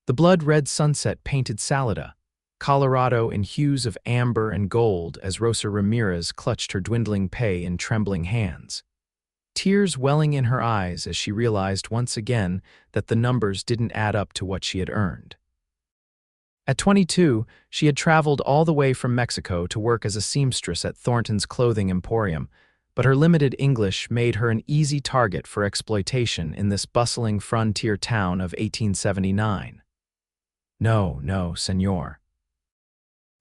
The blood-red sunset painted Salida, Colorado in hues of amber and gold as Rosa Ramirez clutched her dwindling pay in trembling hands. Tears welling in her eyes as she realized once again that the numbers didn't add up to what she had earned. At 22, she had traveled all the way from Mexico to work as a seamstress at Thornton's clothing emporium, but her limited English made her an easy target for exploitation in this bustling frontier town of 1879. No, no, senor.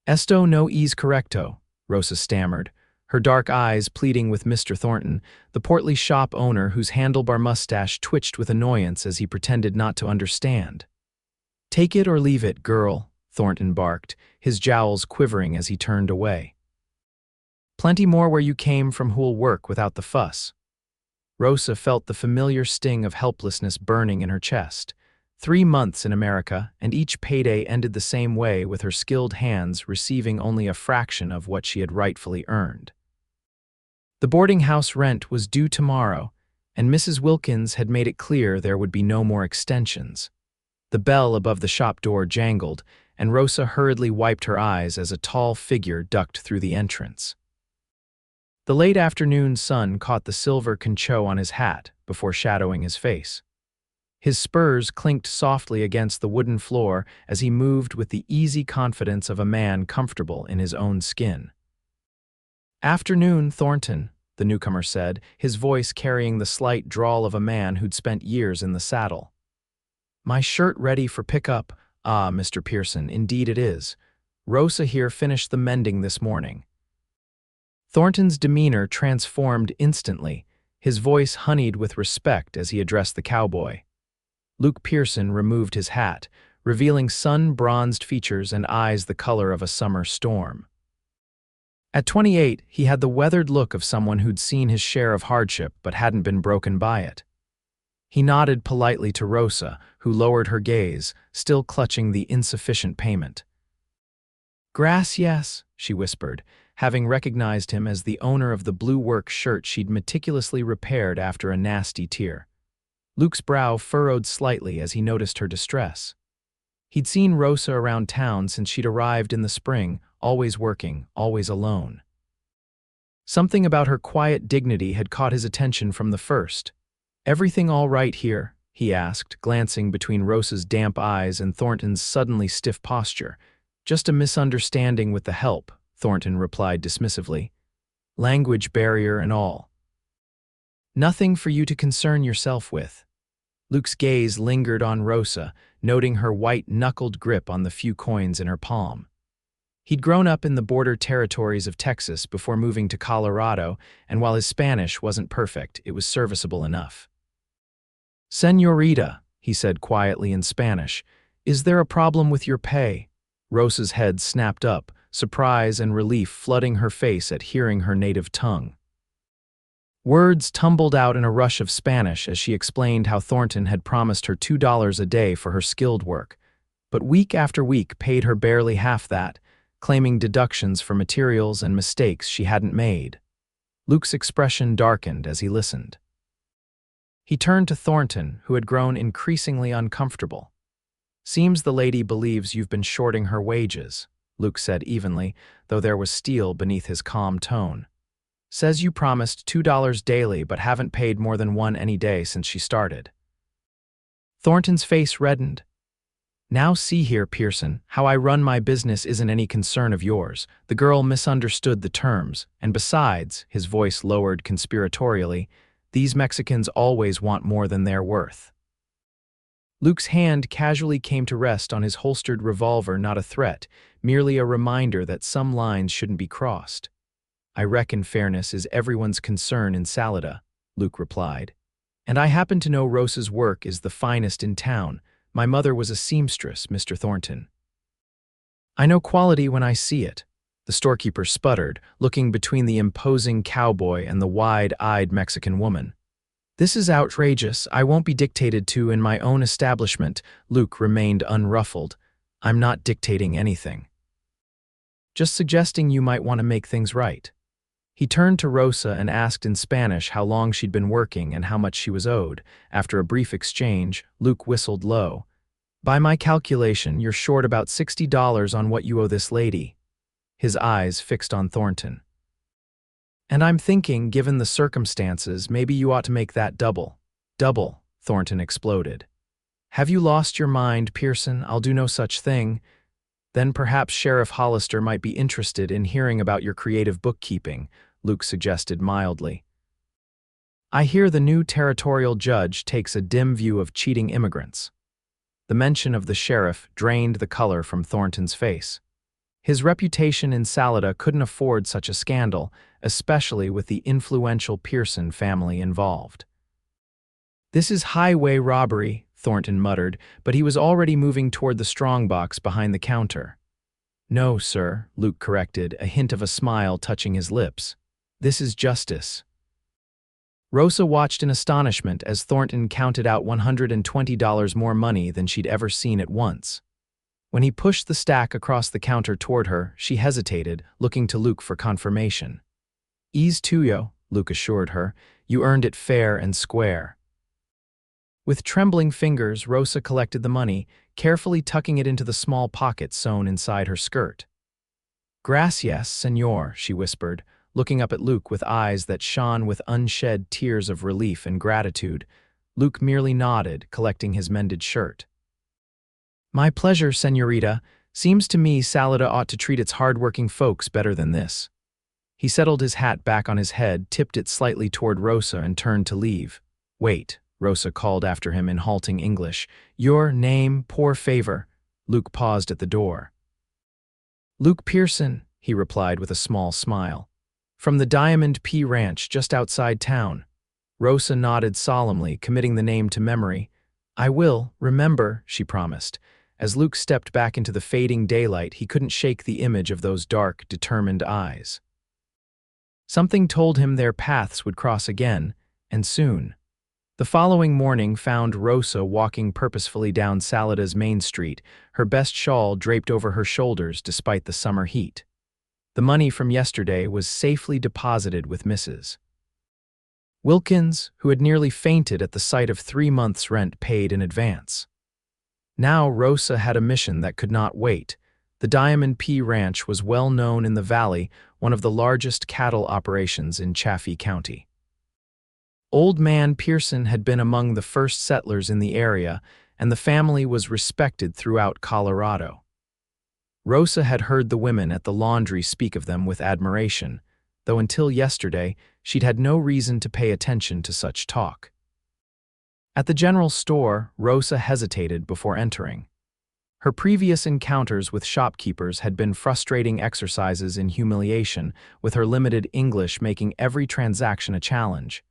Esto no es correcto, Rosa stammered, her dark eyes pleading with Mr. Thornton, the portly shop owner whose handlebar mustache twitched with annoyance as he pretended not to understand. Take it or leave it, girl, Thornton barked, his jowls quivering as he turned away. Plenty more where you came from who'll work without the fuss. Rosa felt the familiar sting of helplessness burning in her chest. 3 months in America, and each payday ended the same way, with her skilled hands receiving only a fraction of what she had rightfully earned. The boarding house rent was due tomorrow, and Mrs. Wilkins had made it clear there would be no more extensions. The bell above the shop door jangled, and Rosa hurriedly wiped her eyes as a tall figure ducked through the entrance. The late afternoon sun caught the silver concho on his hat before shadowing his face. His spurs clinked softly against the wooden floor as he moved with the easy confidence of a man comfortable in his own skin. "Afternoon, Thornton," the newcomer said, his voice carrying the slight drawl of a man who'd spent years in the saddle. "My shirt ready for pickup? Ah, Mr. Pearson, indeed it is. Rosa here finished the mending this morning." Thornton's demeanor transformed instantly, his voice honeyed with respect as he addressed the cowboy. Luke Pearson removed his hat, revealing sun-bronzed features and eyes the color of a summer storm. At 28, he had the weathered look of someone who'd seen his share of hardship but hadn't been broken by it. He nodded politely to Rosa, who lowered her gaze, still clutching the insufficient payment. "Gracias," she whispered, having recognized him as the owner of the blue work shirt she'd meticulously repaired after a nasty tear. Luke's brow furrowed slightly as he noticed her distress. He'd seen Rosa around town since she'd arrived in the spring, always working, always alone. Something about her quiet dignity had caught his attention from the first. "Everything all right here?" he asked, glancing between Rosa's damp eyes and Thornton's suddenly stiff posture. "Just a misunderstanding with the help," Thornton replied dismissively. "Language barrier and all. Nothing for you to concern yourself with." Luke's gaze lingered on Rosa, noting her white-knuckled grip on the few coins in her palm. He'd grown up in the border territories of Texas before moving to Colorado, and while his Spanish wasn't perfect, it was serviceable enough. "Señorita," he said quietly in Spanish, "is there a problem with your pay?" Rosa's head snapped up, surprise and relief flooding her face at hearing her native tongue. Words tumbled out in a rush of Spanish as she explained how Thornton had promised her $2 a day for her skilled work, but week after week paid her barely half that, claiming deductions for materials and mistakes she hadn't made. Luke's expression darkened as he listened. He turned to Thornton, who had grown increasingly uncomfortable. "Seems the lady believes you've been shorting her wages," Luke said evenly, though there was steel beneath his calm tone. "Says you promised $2 daily but haven't paid more than one any day since she started." Thornton's face reddened. "Now see here, Pearson, how I run my business isn't any concern of yours." The girl misunderstood the terms, and besides, his voice lowered conspiratorially, "these Mexicans always want more than they're worth." Luke's hand casually came to rest on his holstered revolver, not a threat, merely a reminder that some lines shouldn't be crossed. "I reckon fairness is everyone's concern in Salida," Luke replied. "And I happen to know Rosa's work is the finest in town. My mother was a seamstress, Mr. Thornton." "I know quality when I see it," the storekeeper sputtered, looking between the imposing cowboy and the wide-eyed Mexican woman. "This is outrageous. I won't be dictated to in my own establishment." Luke remained unruffled. "I'm not dictating anything. Just suggesting you might want to make things right." He turned to Rosa and asked in Spanish how long she'd been working and how much she was owed. After a brief exchange, Luke whistled low. By my calculation, you're short about $60 on what you owe this lady. His eyes fixed on Thornton. And I'm thinking, given the circumstances, maybe you ought to make that double. Double, Thornton exploded. Have you lost your mind, Pearson? I'll do no such thing. Then perhaps Sheriff Hollister might be interested in hearing about your creative bookkeeping, Luke suggested mildly. I hear the new territorial judge takes a dim view of cheating immigrants. The mention of the sheriff drained the color from Thornton's face. His reputation in Salida couldn't afford such a scandal, especially with the influential Pearson family involved. This is highway robbery, Thornton muttered, but he was already moving toward the strongbox behind the counter. No, sir, Luke corrected, a hint of a smile touching his lips. This is justice. Rosa watched in astonishment as Thornton counted out $120 more money than she'd ever seen at once. When he pushed the stack across the counter toward her, she hesitated, looking to Luke for confirmation. Ease tuyo, Luke assured her. You earned it fair and square. With trembling fingers, Rosa collected the money, carefully tucking it into the small pocket sewn inside her skirt. Gracias, senor, she whispered, looking up at Luke with eyes that shone with unshed tears of relief and gratitude. Luke merely nodded, collecting his mended shirt. My pleasure, senorita. Seems to me Salida ought to treat its hard-working folks better than this. He settled his hat back on his head, tipped it slightly toward Rosa, and turned to leave. Wait, Rosa called after him in halting English. Your name, poor favor. Luke paused at the door. Luke Pearson, he replied with a small smile. From the Diamond P Ranch just outside town. Rosa nodded solemnly, committing the name to memory. I will, remember, she promised. As Luke stepped back into the fading daylight, he couldn't shake the image of those dark, determined eyes. Something told him their paths would cross again, and soon. The following morning found Rosa walking purposefully down Salida's main street, her best shawl draped over her shoulders despite the summer heat. The money from yesterday was safely deposited with Mrs. Wilkins, who had nearly fainted at the sight of 3 months' rent paid in advance. Now Rosa had a mission that could not wait. The Diamond P Ranch was well known in the valley, one of the largest cattle operations in Chaffee County. Old Man Pearson had been among the first settlers in the area, and the family was respected throughout Colorado. Rosa had heard the women at the laundry speak of them with admiration, though until yesterday she'd had no reason to pay attention to such talk. At the general store, Rosa hesitated before entering. Her previous encounters with shopkeepers had been frustrating exercises in humiliation, with her limited English making every transaction a challenge.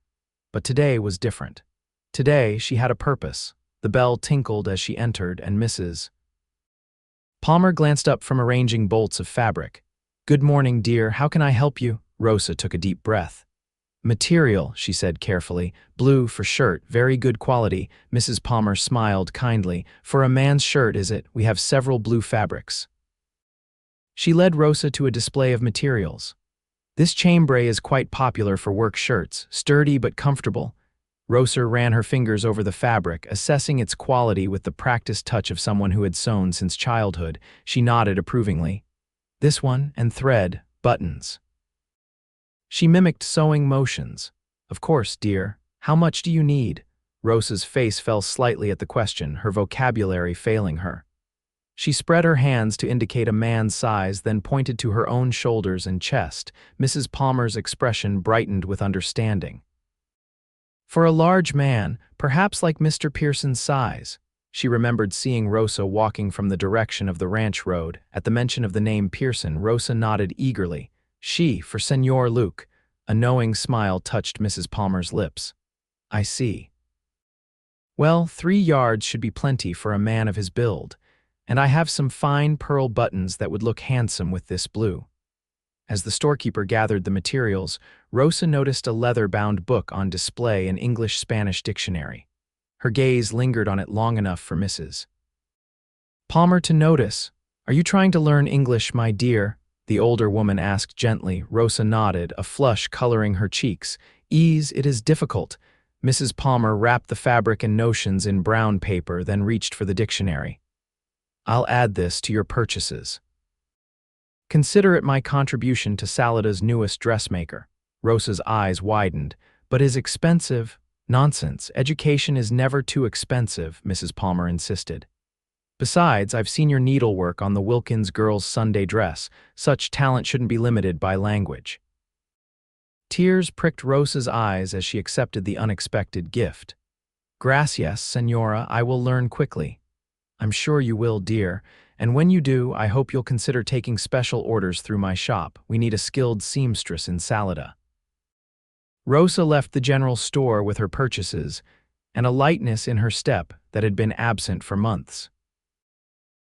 But today was different. Today she had a purpose. The bell tinkled as she entered, and Mrs. Palmer glanced up from arranging bolts of fabric. Good morning, dear. How can I help you? Rosa took a deep breath. Material, she said carefully. Blue for shirt, very good quality. Mrs. Palmer smiled kindly. For a man's shirt, is it? We have several blue fabrics. She led Rosa to a display of materials. This chambray is quite popular for work shirts, sturdy but comfortable. Rosa ran her fingers over the fabric, assessing its quality with the practiced touch of someone who had sewn since childhood. She nodded approvingly. This one, and thread, buttons. She mimicked sewing motions. Of course, dear. How much do you need? Rosa's face fell slightly at the question, her vocabulary failing her. She spread her hands to indicate a man's size, then pointed to her own shoulders and chest. Mrs. Palmer's expression brightened with understanding. For a large man, perhaps like Mr. Pearson's size. She remembered seeing Rosa walking from the direction of the ranch road. At the mention of the name Pearson, Rosa nodded eagerly. She, for Senor Luke. A knowing smile touched Mrs. Palmer's lips. I see. Well, 3 yards should be plenty for a man of his build, and I have some fine pearl buttons that would look handsome with this blue. As the storekeeper gathered the materials, Rosa noticed a leather-bound book on display, an English-Spanish dictionary. Her gaze lingered on it long enough for Mrs. Palmer to notice. Are you trying to learn English, my dear? The older woman asked gently. Rosa nodded, a flush coloring her cheeks. Ease, it is difficult. Mrs. Palmer wrapped the fabric and notions in brown paper, then reached for the dictionary. I'll add this to your purchases. Consider it my contribution to Salida's newest dressmaker. Rosa's eyes widened. But is expensive? Nonsense. Education is never too expensive, Mrs. Palmer insisted. Besides, I've seen your needlework on the Wilkins girl's Sunday dress. Such talent shouldn't be limited by language. Tears pricked Rosa's eyes as she accepted the unexpected gift. Gracias, Senora, I will learn quickly. I'm sure you will, dear, and when you do, I hope you'll consider taking special orders through my shop. We need a skilled seamstress in Salida. Rosa left the general store with her purchases, and a lightness in her step that had been absent for months.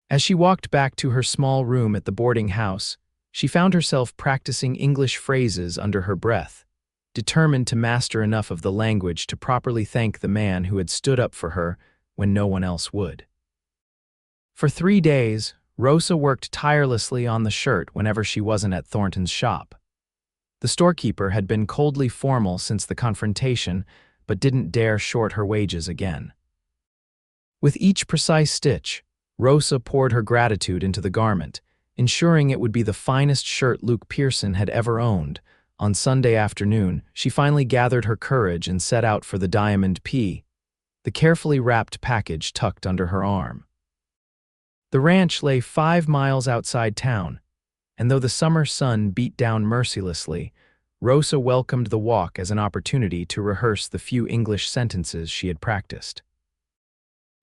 As she walked back to her small room at the boarding house, she found herself practicing English phrases under her breath, determined to master enough of the language to properly thank the man who had stood up for her when no one else would. For 3 days, Rosa worked tirelessly on the shirt whenever she wasn't at Thornton's shop. The storekeeper had been coldly formal since the confrontation, but didn't dare short her wages again. With each precise stitch, Rosa poured her gratitude into the garment, ensuring it would be the finest shirt Luke Pearson had ever owned. On Sunday afternoon, she finally gathered her courage and set out for the Diamond P, the carefully wrapped package tucked under her arm. The ranch lay 5 miles outside town, and though the summer sun beat down mercilessly, Rosa welcomed the walk as an opportunity to rehearse the few English sentences she had practiced.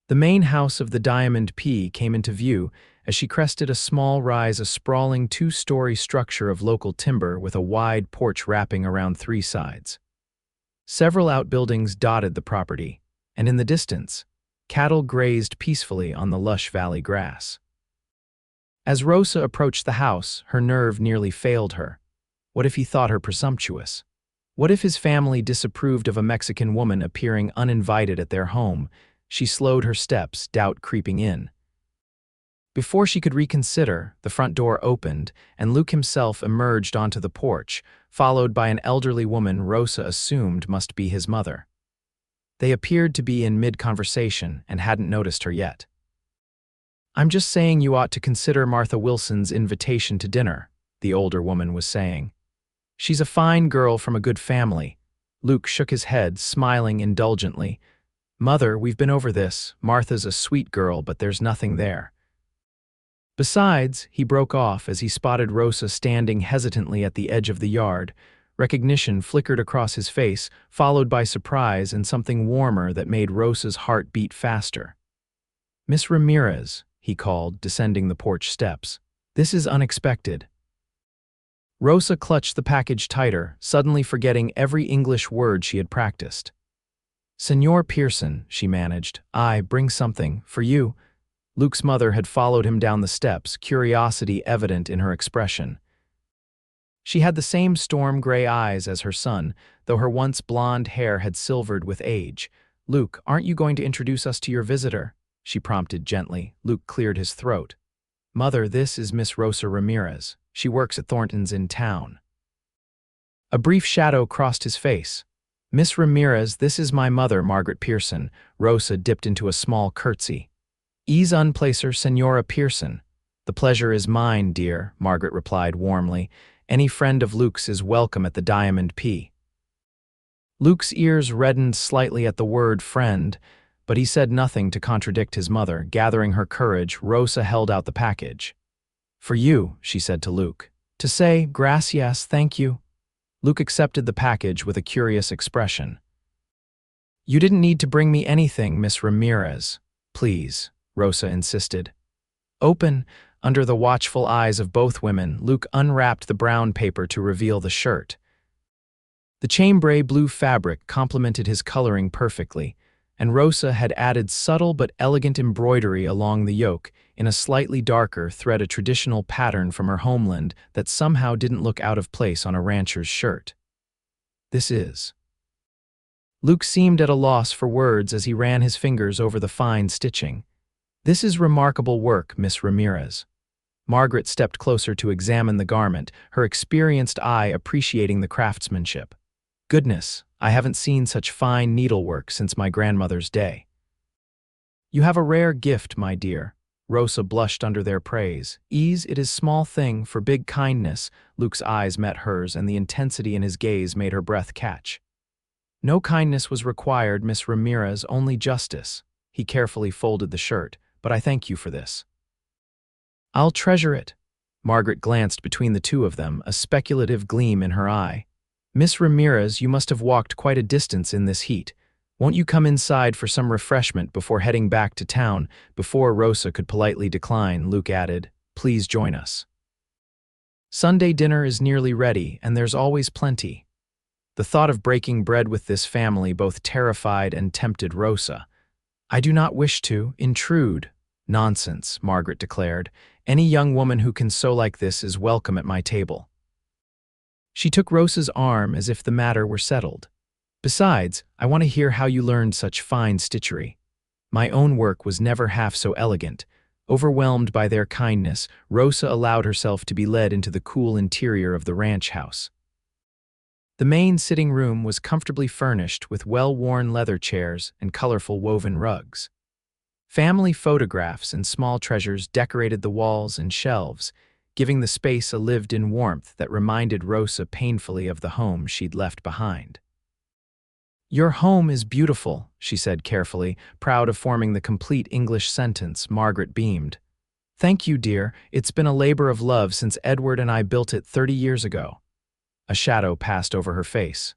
The main house of the Diamond P came into view as she crested a small rise, a sprawling 2-story structure of local timber with a wide porch wrapping around 3 sides. Several outbuildings dotted the property, and in the distance, cattle grazed peacefully on the lush valley grass. As Rosa approached the house, her nerve nearly failed her. What if he thought her presumptuous? What if his family disapproved of a Mexican woman appearing uninvited at their home? She slowed her steps, doubt creeping in. Before she could reconsider, the front door opened, and Luke himself emerged onto the porch, followed by an elderly woman Rosa assumed must be his mother. They appeared to be in mid-conversation and hadn't noticed her yet. "I'm just saying you ought to consider Martha Wilson's invitation to dinner," the older woman was saying. "She's a fine girl from a good family." Luke shook his head, smiling indulgently. "Mother, we've been over this. Martha's a sweet girl, but there's nothing there." Besides, he broke off as he spotted Rosa standing hesitantly at the edge of the yard. Recognition flickered across his face, followed by surprise and something warmer that made Rosa's heart beat faster. "Miss Ramirez," he called, descending the porch steps. "This is unexpected." Rosa clutched the package tighter, suddenly forgetting every English word she had practiced. "Senor Pearson," she managed, "I bring something for you." Luke's mother had followed him down the steps, curiosity evident in her expression. She had the same storm-gray eyes as her son, though her once blonde hair had silvered with age. "Luke, aren't you going to introduce us to your visitor?" she prompted gently. Luke cleared his throat. "Mother, this is Miss Rosa Ramirez. She works at Thornton's in town." A brief shadow crossed his face. "Miss Ramirez, this is my mother, Margaret Pearson." Rosa dipped into a small curtsy. "Ease unplacer, Senora Pearson." "The pleasure is mine, dear," Margaret replied warmly. "Any friend of Luke's is welcome at the Diamond P." Luke's ears reddened slightly at the word friend, but he said nothing to contradict his mother. Gathering her courage, Rosa held out the package. "For you," she said to Luke. "To say, gracias, thank you." Luke accepted the package with a curious expression. "You didn't need to bring me anything, Miss Ramirez." "Please," Rosa insisted. Open, under the watchful eyes of both women, Luke unwrapped the brown paper to reveal the shirt. The chambray blue fabric complemented his coloring perfectly, and Rosa had added subtle but elegant embroidery along the yoke in a slightly darker thread, a traditional pattern from her homeland that somehow didn't look out of place on a rancher's shirt. "This is..." Luke seemed at a loss for words as he ran his fingers over the fine stitching. "This is remarkable work, Miss Ramirez." Margaret stepped closer to examine the garment, her experienced eye appreciating the craftsmanship. "Goodness, I haven't seen such fine needlework since my grandmother's day." "You have a rare gift, my dear." Rosa blushed under their praise. Ease, it is small thing for big kindness. Luke's eyes met hers, and the intensity in his gaze made her breath catch. No kindness was required, Miss Ramirez, only justice. He carefully folded the shirt. But I thank you for this. I'll treasure it. Margaret glanced between the two of them, a speculative gleam in her eye. Miss Ramirez, you must have walked quite a distance in this heat. Won't you come inside for some refreshment before heading back to town? Before Rosa could politely decline, Luke added, please join us. Sunday dinner is nearly ready, and there's always plenty. The thought of breaking bread with this family both terrified and tempted Rosa. I do not wish to intrude. Nonsense, Margaret declared. Any young woman who can sew like this is welcome at my table. She took Rosa's arm as if the matter were settled. Besides, I want to hear how you learned such fine stitchery. My own work was never half so elegant. Overwhelmed by their kindness, Rosa allowed herself to be led into the cool interior of the ranch house. The main sitting room was comfortably furnished with well-worn leather chairs and colorful woven rugs. Family photographs and small treasures decorated the walls and shelves, giving the space a lived-in warmth that reminded Rosa painfully of the home she'd left behind. Your home is beautiful, she said carefully, proud of forming the complete English sentence. Margaret beamed. Thank you, dear. It's been a labor of love since Edward and I built it 30 years ago. A shadow passed over her face.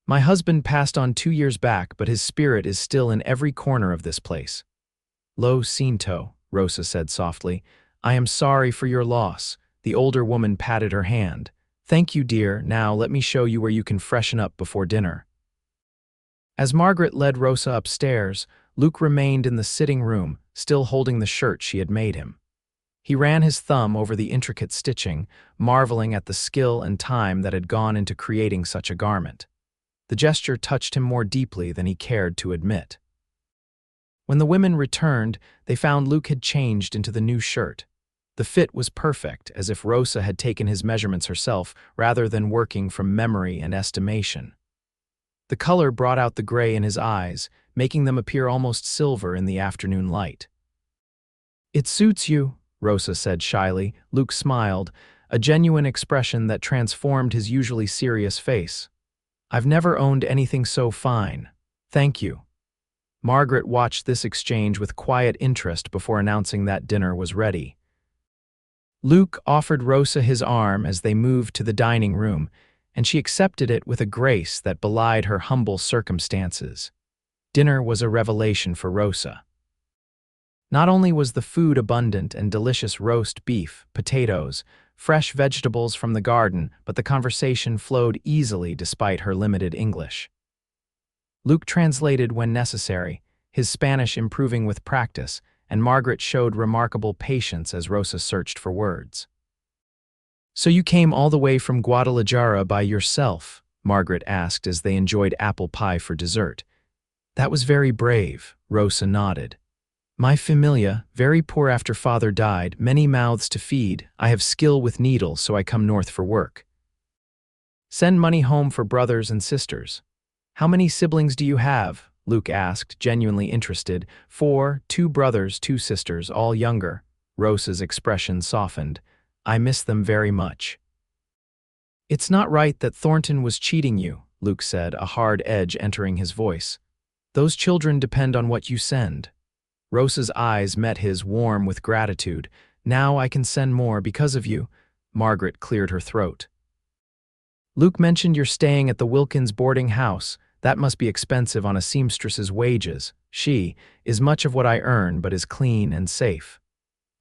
My husband passed on 2 years back, but his spirit is still in every corner of this place. Lo siento, Rosa said softly. I am sorry for your loss. The older woman patted her hand. Thank you, dear. Now let me show you where you can freshen up before dinner. As Margaret led Rosa upstairs, Luke remained in the sitting room, still holding the shirt she had made him. He ran his thumb over the intricate stitching, marveling at the skill and time that had gone into creating such a garment. The gesture touched him more deeply than he cared to admit. When the women returned, they found Luke had changed into the new shirt. The fit was perfect, as if Rosa had taken his measurements herself rather than working from memory and estimation. The color brought out the gray in his eyes, making them appear almost silver in the afternoon light. It suits you, Rosa said shyly. Luke smiled, a genuine expression that transformed his usually serious face. I've never owned anything so fine. Thank you. Margaret watched this exchange with quiet interest before announcing that dinner was ready. Luke offered Rosa his arm as they moved to the dining room, and she accepted it with a grace that belied her humble circumstances. Dinner was a revelation for Rosa. Not only was the food abundant and delicious roast beef, potatoes, fresh vegetables from the garden, but the conversation flowed easily despite her limited English. Luke translated when necessary, his Spanish improving with practice, and Margaret showed remarkable patience as Rosa searched for words. So you came all the way from Guadalajara by yourself? Margaret asked as they enjoyed apple pie for dessert. That was very brave, Rosa nodded. My familia, very poor after father died, many mouths to feed. I have skill with needles, so I come north for work. Send money home for brothers and sisters. How many siblings do you have? Luke asked, genuinely interested. 4, 2 brothers, 2 sisters, all younger. Rosa's expression softened. I miss them very much. It's not right that Thornton was cheating you, Luke said, a hard edge entering his voice. Those children depend on what you send. Rosa's eyes met his, warm with gratitude. Now I can send more because of you. Margaret cleared her throat. Luke mentioned you're staying at the Wilkins boarding house. That must be expensive on a seamstress's wages. She is much of what I earn, but is clean and safe.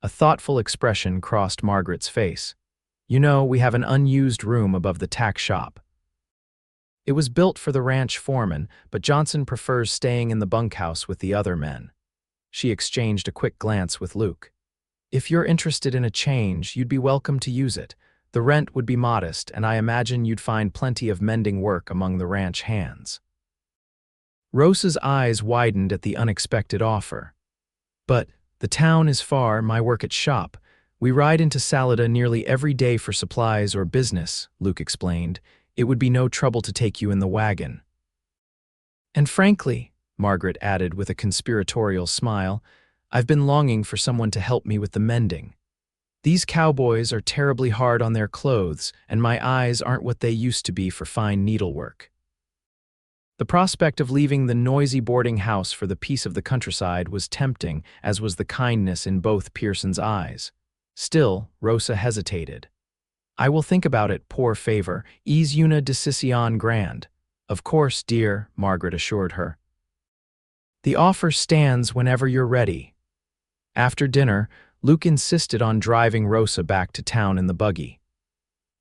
A thoughtful expression crossed Margaret's face. You know, we have an unused room above the tack shop. It was built for the ranch foreman, but Johnson prefers staying in the bunkhouse with the other men. She exchanged a quick glance with Luke. If you're interested in a change, you'd be welcome to use it. The rent would be modest, and I imagine you'd find plenty of mending work among the ranch hands. Rosa's eyes widened at the unexpected offer. But the town is far, my work at shop. We ride into Salida nearly every day for supplies or business, Luke explained. It would be no trouble to take you in the wagon. And frankly, Margaret added with a conspiratorial smile, I've been longing for someone to help me with the mending. These cowboys are terribly hard on their clothes, and my eyes aren't what they used to be for fine needlework." The prospect of leaving the noisy boarding house for the peace of the countryside was tempting, as was the kindness in both Pearson's eyes. Still, Rosa hesitated. "I will think about it, poor favor, is una decision grand." "Of course, dear," Margaret assured her. "The offer stands whenever you're ready." After dinner, Luke insisted on driving Rosa back to town in the buggy.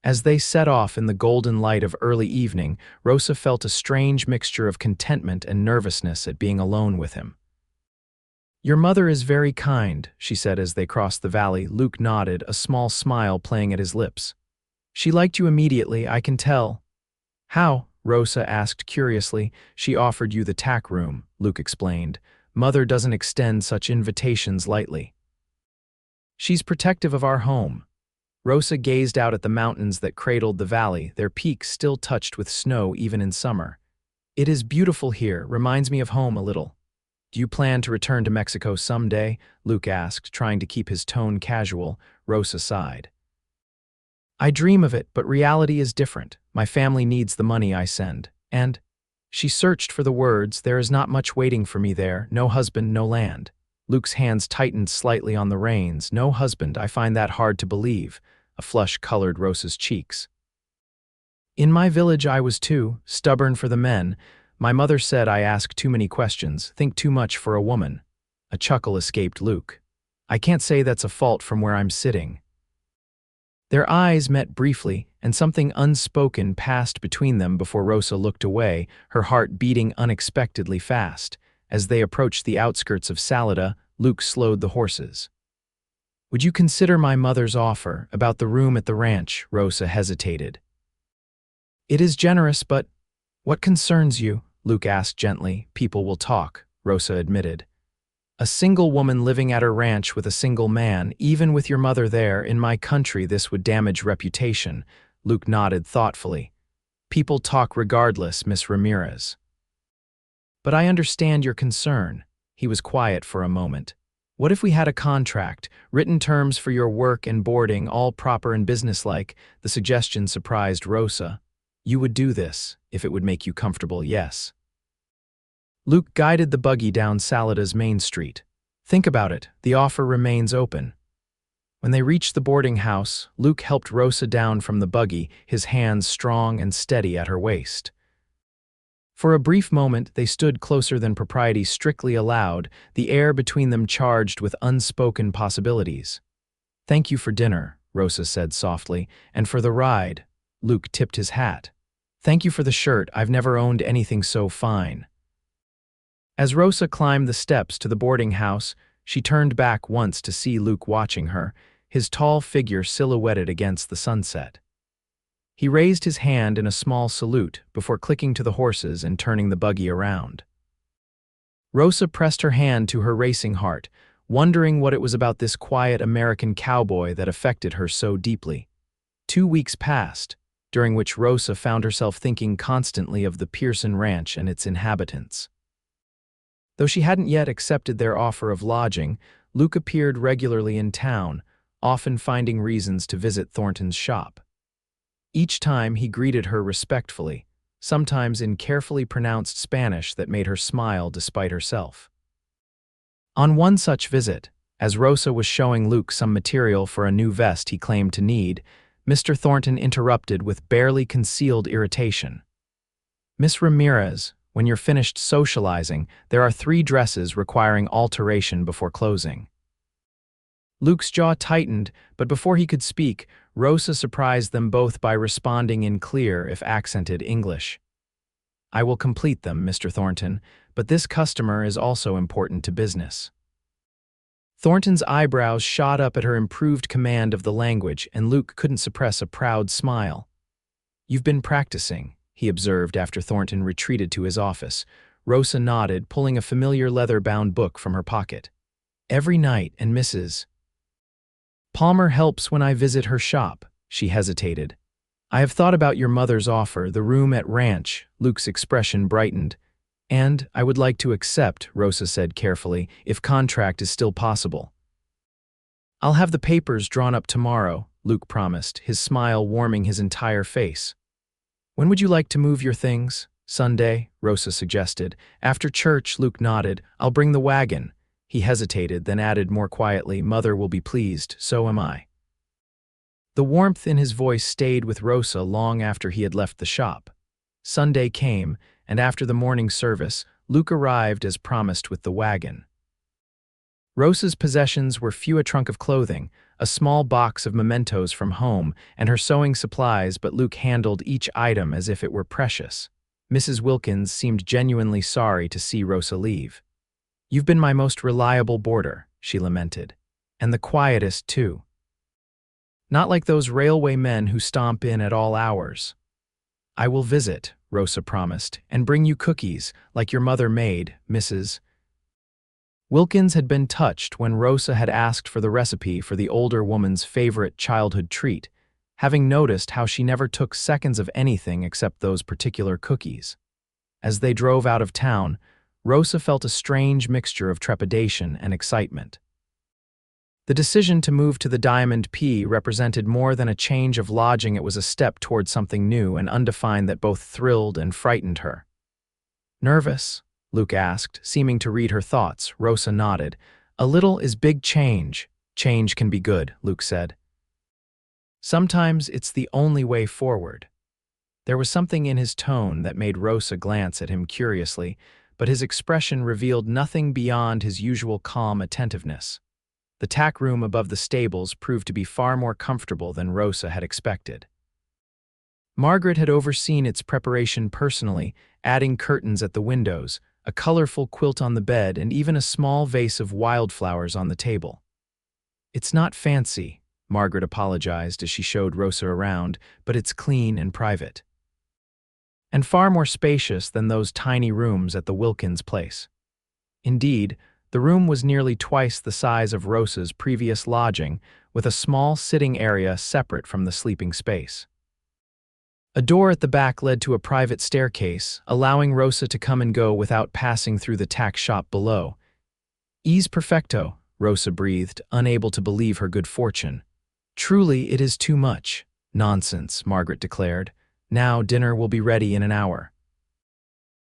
As they set off in the golden light of early evening, Rosa felt a strange mixture of contentment and nervousness at being alone with him. "Your mother is very kind," she said as they crossed the valley. Luke nodded, a small smile playing at his lips. "She liked you immediately, I can tell." "How?" Rosa asked curiously. "She offered you the tack room," Luke explained. "Mother doesn't extend such invitations lightly. She's protective of our home." Rosa gazed out at the mountains that cradled the valley, their peaks still touched with snow even in summer. "It is beautiful here, reminds me of home a little." "Do you plan to return to Mexico someday?" Luke asked, trying to keep his tone casual. Rosa sighed. "I dream of it, but reality is different. My family needs the money I send. And—" she searched for the words, "there is not much waiting for me there, no husband, no land." Luke's hands tightened slightly on the reins. "No husband, I find that hard to believe." A flush colored Rosa's cheeks. "In my village I was too, stubborn for the men. My mother said I ask too many questions, think too much for a woman." A chuckle escaped Luke. "I can't say that's a fault from where I'm sitting." Their eyes met briefly, and something unspoken passed between them before Rosa looked away, her heart beating unexpectedly fast. As they approached the outskirts of Salida, Luke slowed the horses. "Would you consider my mother's offer about the room at the ranch?" Rosa hesitated. "It is generous, but—" "What concerns you?" Luke asked gently. "People will talk," Rosa admitted. "A single woman living at her ranch with a single man, even with your mother there, in my country this would damage reputation." Luke nodded thoughtfully. "People talk regardless, Miss Ramirez." "But I understand your concern." He was quiet for a moment. "What if we had a contract, written terms for your work and boarding, all proper and businesslike?" The suggestion surprised Rosa. "You would do this, if it would make you comfortable, yes." Luke guided the buggy down Salida's main street. "Think about it, the offer remains open." When they reached the boarding house, Luke helped Rosa down from the buggy, his hands strong and steady at her waist. For a brief moment, they stood closer than propriety strictly allowed, the air between them charged with unspoken possibilities. "Thank you for dinner," Rosa said softly, "and for the ride." Luke tipped his hat. "Thank you for the shirt, I've never owned anything so fine." As Rosa climbed the steps to the boarding house, she turned back once to see Luke watching her, his tall figure silhouetted against the sunset. He raised his hand in a small salute before clicking to the horses and turning the buggy around. Rosa pressed her hand to her racing heart, wondering what it was about this quiet American cowboy that affected her so deeply. 2 weeks passed, during which Rosa found herself thinking constantly of the Pearson Ranch and its inhabitants. Though she hadn't yet accepted their offer of lodging, Luke appeared regularly in town, often finding reasons to visit Thornton's shop. Each time he greeted her respectfully, sometimes in carefully pronounced Spanish that made her smile despite herself. On one such visit, as Rosa was showing Luke some material for a new vest he claimed to need, Mr. Thornton interrupted with barely concealed irritation. "Miss Ramirez, when you're finished socializing, there are 3 dresses requiring alteration before closing." Luke's jaw tightened, but before he could speak, Rosa surprised them both by responding in clear, if accented, English. "I will complete them, Mr. Thornton, but this customer is also important to business." Thornton's eyebrows shot up at her improved command of the language, and Luke couldn't suppress a proud smile. "You've been practicing," he observed after Thornton retreated to his office. Rosa nodded, pulling a familiar leather-bound book from her pocket. "Every night, and Mrs. Palmer helps when I visit her shop." She hesitated. "I have thought about your mother's offer, the room at ranch." Luke's expression brightened. And I would like to accept, Rosa said carefully, if contract is still possible. I'll have the papers drawn up tomorrow, Luke promised, his smile warming his entire face. When would you like to move your things? Sunday, Rosa suggested. After church, Luke nodded. I'll bring the wagon. He hesitated, then added more quietly, Mother will be pleased, so am I. The warmth in his voice stayed with Rosa long after he had left the shop. Sunday came, and after the morning service, Luke arrived as promised with the wagon. Rosa's possessions were few: a trunk of clothing, a small box of mementos from home, and her sewing supplies, but Luke handled each item as if it were precious. Mrs. Wilkins seemed genuinely sorry to see Rosa leave. You've been my most reliable boarder, she lamented. And the quietest, too. Not like those railway men who stomp in at all hours. I will visit, Rosa promised, and bring you cookies, like your mother made, Mrs. Wilkins had been touched when Rosa had asked for the recipe for the older woman's favorite childhood treat, having noticed how she never took seconds of anything except those particular cookies. As they drove out of town, Rosa felt a strange mixture of trepidation and excitement. The decision to move to the Diamond P represented more than a change of lodging. It was a step toward something new and undefined that both thrilled and frightened her. Nervous? Luke asked, seeming to read her thoughts. Rosa nodded. A little is big change. Change can be good, Luke said. Sometimes it's the only way forward. There was something in his tone that made Rosa glance at him curiously, but his expression revealed nothing beyond his usual calm attentiveness. The tack room above the stables proved to be far more comfortable than Rosa had expected. Margaret had overseen its preparation personally, adding curtains at the windows, a colorful quilt on the bed, and even a small vase of wildflowers on the table. It's not fancy, Margaret apologized as she showed Rosa around, but it's clean and private. And far more spacious than those tiny rooms at the Wilkins place. Indeed, the room was nearly twice the size of Rosa's previous lodging, with a small sitting area separate from the sleeping space. A door at the back led to a private staircase, allowing Rosa to come and go without passing through the tack shop below. Ease perfecto, Rosa breathed, unable to believe her good fortune. Truly, it is too much. Nonsense, Margaret declared. Now dinner will be ready in an hour.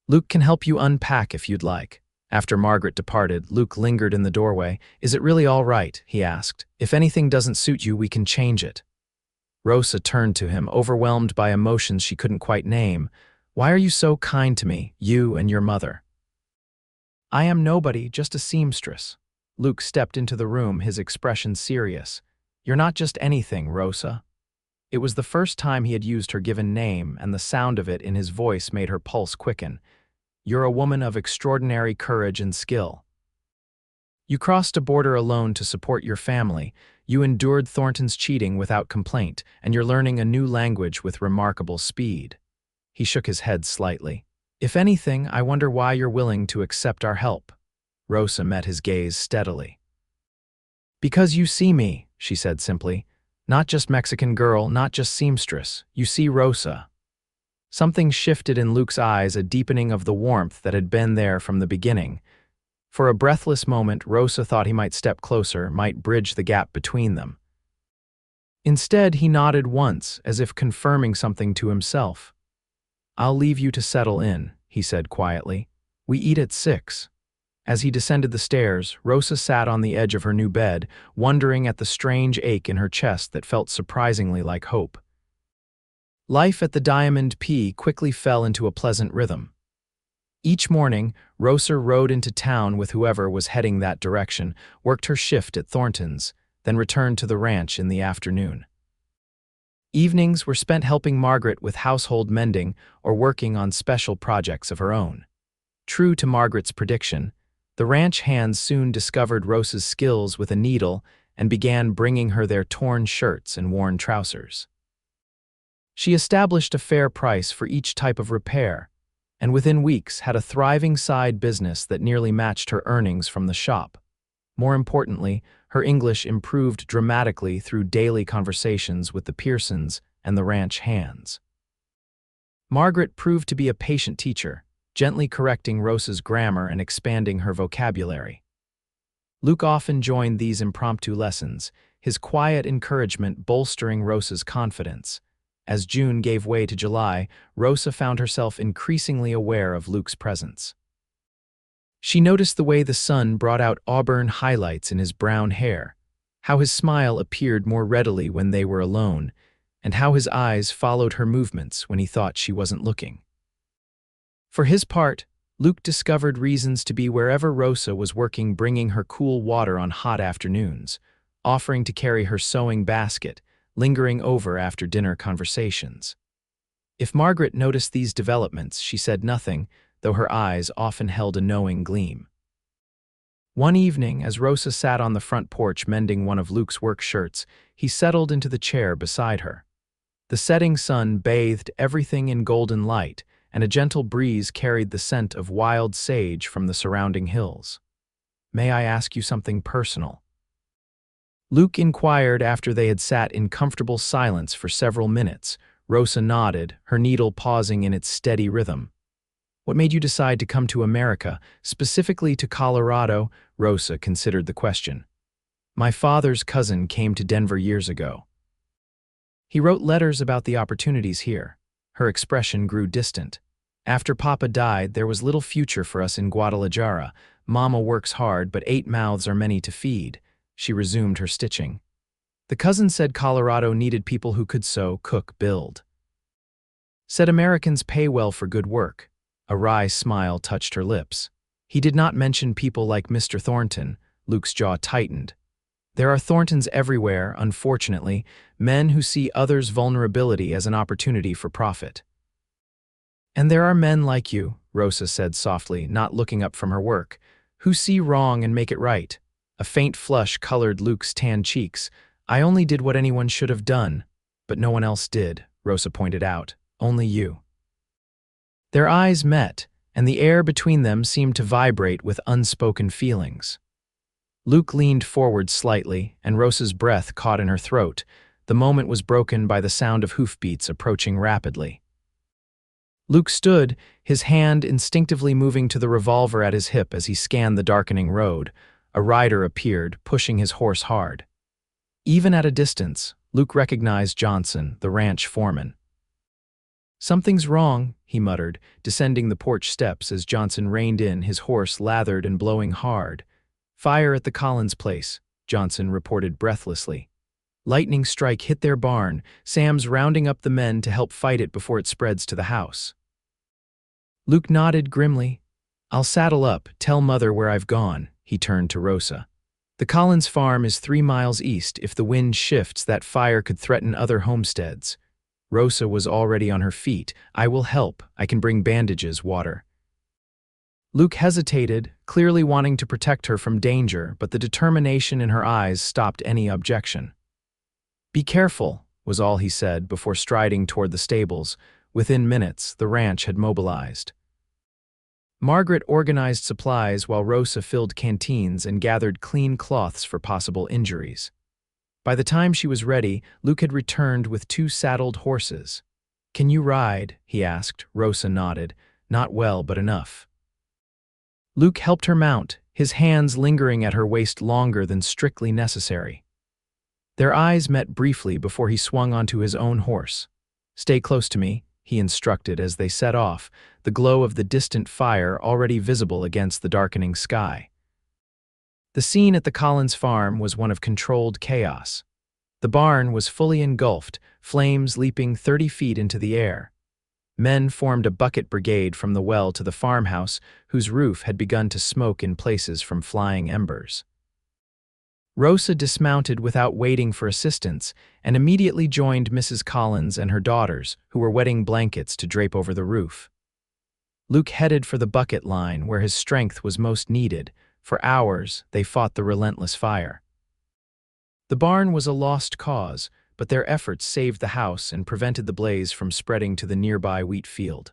Luke can help you unpack if you'd like. After Margaret departed, Luke lingered in the doorway. Is it really all right? He asked. If anything doesn't suit you, we can change it. Rosa turned to him, overwhelmed by emotions she couldn't quite name. Why are you so kind to me, you and your mother? I am nobody, just a seamstress. Luke stepped into the room, his expression serious. You're not just anything, Rosa. It was the first time he had used her given name, and the sound of it in his voice made her pulse quicken. You're a woman of extraordinary courage and skill. You crossed a border alone to support your family, you endured Thornton's cheating without complaint, and you're learning a new language with remarkable speed. He shook his head slightly. If anything, I wonder why you're willing to accept our help. Rosa met his gaze steadily. Because you see me, she said simply. Not just Mexican girl, not just seamstress. You see Rosa. Something shifted in Luke's eyes, a deepening of the warmth that had been there from the beginning. For a breathless moment, Rosa thought he might step closer, might bridge the gap between them. Instead, he nodded once, as if confirming something to himself. I'll leave you to settle in, he said quietly. We eat at 6. As he descended the stairs, Rosa sat on the edge of her new bed, wondering at the strange ache in her chest that felt surprisingly like hope. Life at the Diamond P quickly fell into a pleasant rhythm. Each morning, Rosa rode into town with whoever was heading that direction, worked her shift at Thornton's, then returned to the ranch in the afternoon. Evenings were spent helping Margaret with household mending or working on special projects of her own. True to Margaret's prediction, the ranch hands soon discovered Rosa's skills with a needle and began bringing her their torn shirts and worn trousers. She established a fair price for each type of repair, and within weeks had a thriving side business that nearly matched her earnings from the shop. More importantly, her English improved dramatically through daily conversations with the Pearsons and the ranch hands. Margaret proved to be a patient teacher, gently correcting Rosa's grammar and expanding her vocabulary. Luke often joined these impromptu lessons, his quiet encouragement bolstering Rosa's confidence. As June gave way to July, Rosa found herself increasingly aware of Luke's presence. She noticed the way the sun brought out auburn highlights in his brown hair, how his smile appeared more readily when they were alone, and how his eyes followed her movements when he thought she wasn't looking. For his part, Luke discovered reasons to be wherever Rosa was working, bringing her cool water on hot afternoons, offering to carry her sewing basket, lingering over after dinner conversations. If Margaret noticed these developments, she said nothing, though her eyes often held a knowing gleam. One evening, as Rosa sat on the front porch mending one of Luke's work shirts, he settled into the chair beside her. The setting sun bathed everything in golden light, and a gentle breeze carried the scent of wild sage from the surrounding hills. "May I ask you something personal?" Luke inquired after they had sat in comfortable silence for several minutes. Rosa nodded, her needle pausing in its steady rhythm. "What made you decide to come to America, specifically to Colorado?" Rosa considered the question. "My father's cousin came to Denver years ago. He wrote letters about the opportunities here." Her expression grew distant. "After Papa died, there was little future for us in Guadalajara. Mama works hard, but 8 mouths are many to feed." She resumed her stitching. "The cousin said Colorado needed people who could sew, cook, build. Said Americans pay well for good work." A wry smile touched her lips. "He did not mention people like Mr. Thornton." Luke's jaw tightened. "There are Thorntons everywhere, unfortunately, men who see others' vulnerability as an opportunity for profit." "And there are men like you," Rosa said softly, not looking up from her work, "who see wrong and make it right." A faint flush colored Luke's tan cheeks. "I only did what anyone should have done." "But no one else did," Rosa pointed out. "Only you." Their eyes met, and the air between them seemed to vibrate with unspoken feelings. Luke leaned forward slightly, and Rosa's breath caught in her throat. The moment was broken by the sound of hoofbeats approaching rapidly. Luke stood, his hand instinctively moving to the revolver at his hip as he scanned the darkening road. A rider appeared, pushing his horse hard. Even at a distance, Luke recognized Johnson, the ranch foreman. "Something's wrong," he muttered, descending the porch steps as Johnson reined in, his horse lathered and blowing hard. "Fire at the Collins place," Johnson reported breathlessly. "Lightning strike hit their barn. Sam's rounding up the men to help fight it before it spreads to the house." Luke nodded grimly. "I'll saddle up, tell Mother where I've gone." He turned to Rosa. "The Collins farm is 3 miles east. If the wind shifts, that fire could threaten other homesteads." Rosa was already on her feet. "I will help. I can bring bandages, water." Luke hesitated, clearly wanting to protect her from danger, but the determination in her eyes stopped any objection. "Be careful," was all he said before striding toward the stables. Within minutes, the ranch had mobilized. Margaret organized supplies while Rosa filled canteens and gathered clean cloths for possible injuries. By the time she was ready, Luke had returned with 2 saddled horses. "Can you ride?" he asked. Rosa nodded. "Not well, but enough." Luke helped her mount, his hands lingering at her waist longer than strictly necessary. Their eyes met briefly before he swung onto his own horse. "Stay close to me," he instructed as they set off, the glow of the distant fire already visible against the darkening sky. The scene at the Collins farm was one of controlled chaos. The barn was fully engulfed, flames leaping 30 feet into the air. Men formed a bucket brigade from the well to the farmhouse, whose roof had begun to smoke in places from flying embers. Rosa dismounted without waiting for assistance and immediately joined Mrs. Collins and her daughters, who were wetting blankets to drape over the roof. Luke headed for the bucket line where his strength was most needed. For hours, they fought the relentless fire. The barn was a lost cause, but their efforts saved the house and prevented the blaze from spreading to the nearby wheat field.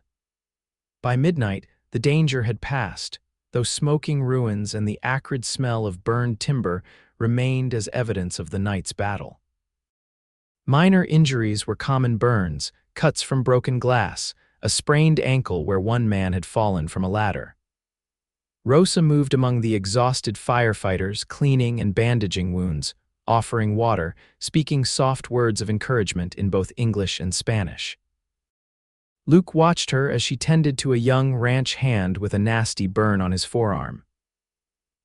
By midnight, the danger had passed, though smoking ruins and the acrid smell of burned timber remained as evidence of the night's battle. Minor injuries were common burns, cuts from broken glass, a sprained ankle where one man had fallen from a ladder. Rosa moved among the exhausted firefighters, cleaning and bandaging wounds, offering water, speaking soft words of encouragement in both English and Spanish. Luke watched her as she tended to a young ranch hand with a nasty burn on his forearm.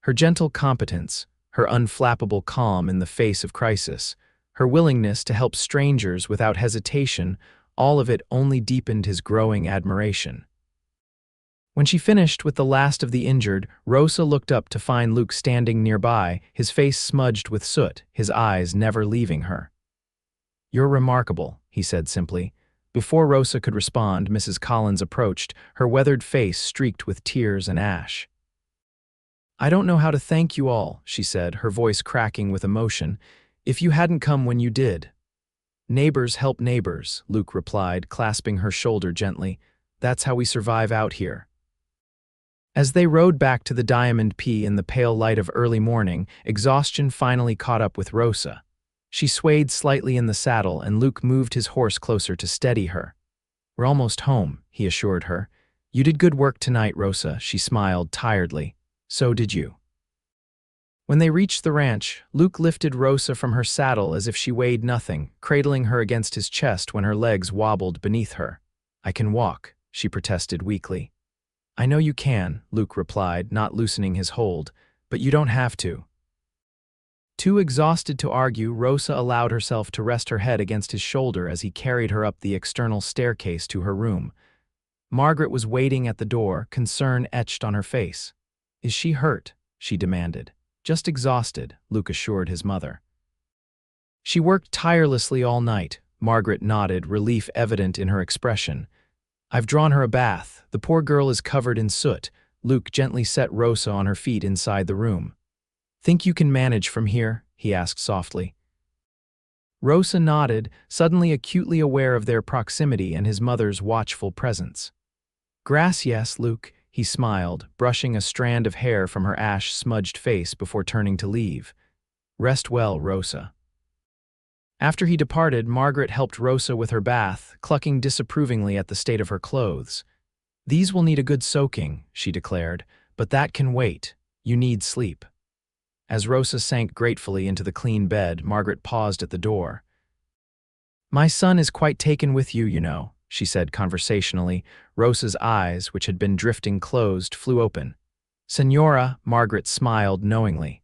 Her gentle competence, her unflappable calm in the face of crisis, her willingness to help strangers without hesitation, all of it only deepened his growing admiration. When she finished with the last of the injured, Rosa looked up to find Luke standing nearby, his face smudged with soot, his eyes never leaving her. "You're remarkable," he said simply. Before Rosa could respond, Mrs. Collins approached, her weathered face streaked with tears and ash. "I don't know how to thank you all," she said, her voice cracking with emotion, "if you hadn't come when you did." "Neighbors help neighbors," Luke replied, clasping her shoulder gently. "That's how we survive out here." As they rode back to the Diamond P in the pale light of early morning, exhaustion finally caught up with Rosa. She swayed slightly in the saddle, and Luke moved his horse closer to steady her. "We're almost home," he assured her. "You did good work tonight, Rosa," she smiled tiredly. "So did you." When they reached the ranch, Luke lifted Rosa from her saddle as if she weighed nothing, cradling her against his chest when her legs wobbled beneath her. "I can walk," she protested weakly. "I know you can," Luke replied, not loosening his hold, "but you don't have to." Too exhausted to argue, Rosa allowed herself to rest her head against his shoulder as he carried her up the external staircase to her room. Margaret was waiting at the door, concern etched on her face. "Is she hurt?" she demanded. "Just exhausted," Luke assured his mother. "She worked tirelessly all night," Margaret nodded, relief evident in her expression. "I've drawn her a bath. The poor girl is covered in soot." Luke gently set Rosa on her feet inside the room. "Think you can manage from here?" he asked softly. Rosa nodded, suddenly acutely aware of their proximity and his mother's watchful presence. "Gracias, Luke," he smiled, brushing a strand of hair from her ash-smudged face before turning to leave. "Rest well, Rosa." After he departed, Margaret helped Rosa with her bath, clucking disapprovingly at the state of her clothes. "These will need a good soaking," she declared, "but that can wait. You need sleep." As Rosa sank gratefully into the clean bed, Margaret paused at the door. "My son is quite taken with you, you know," she said conversationally. Rosa's eyes, which had been drifting closed, flew open. "Señora," Margaret smiled knowingly.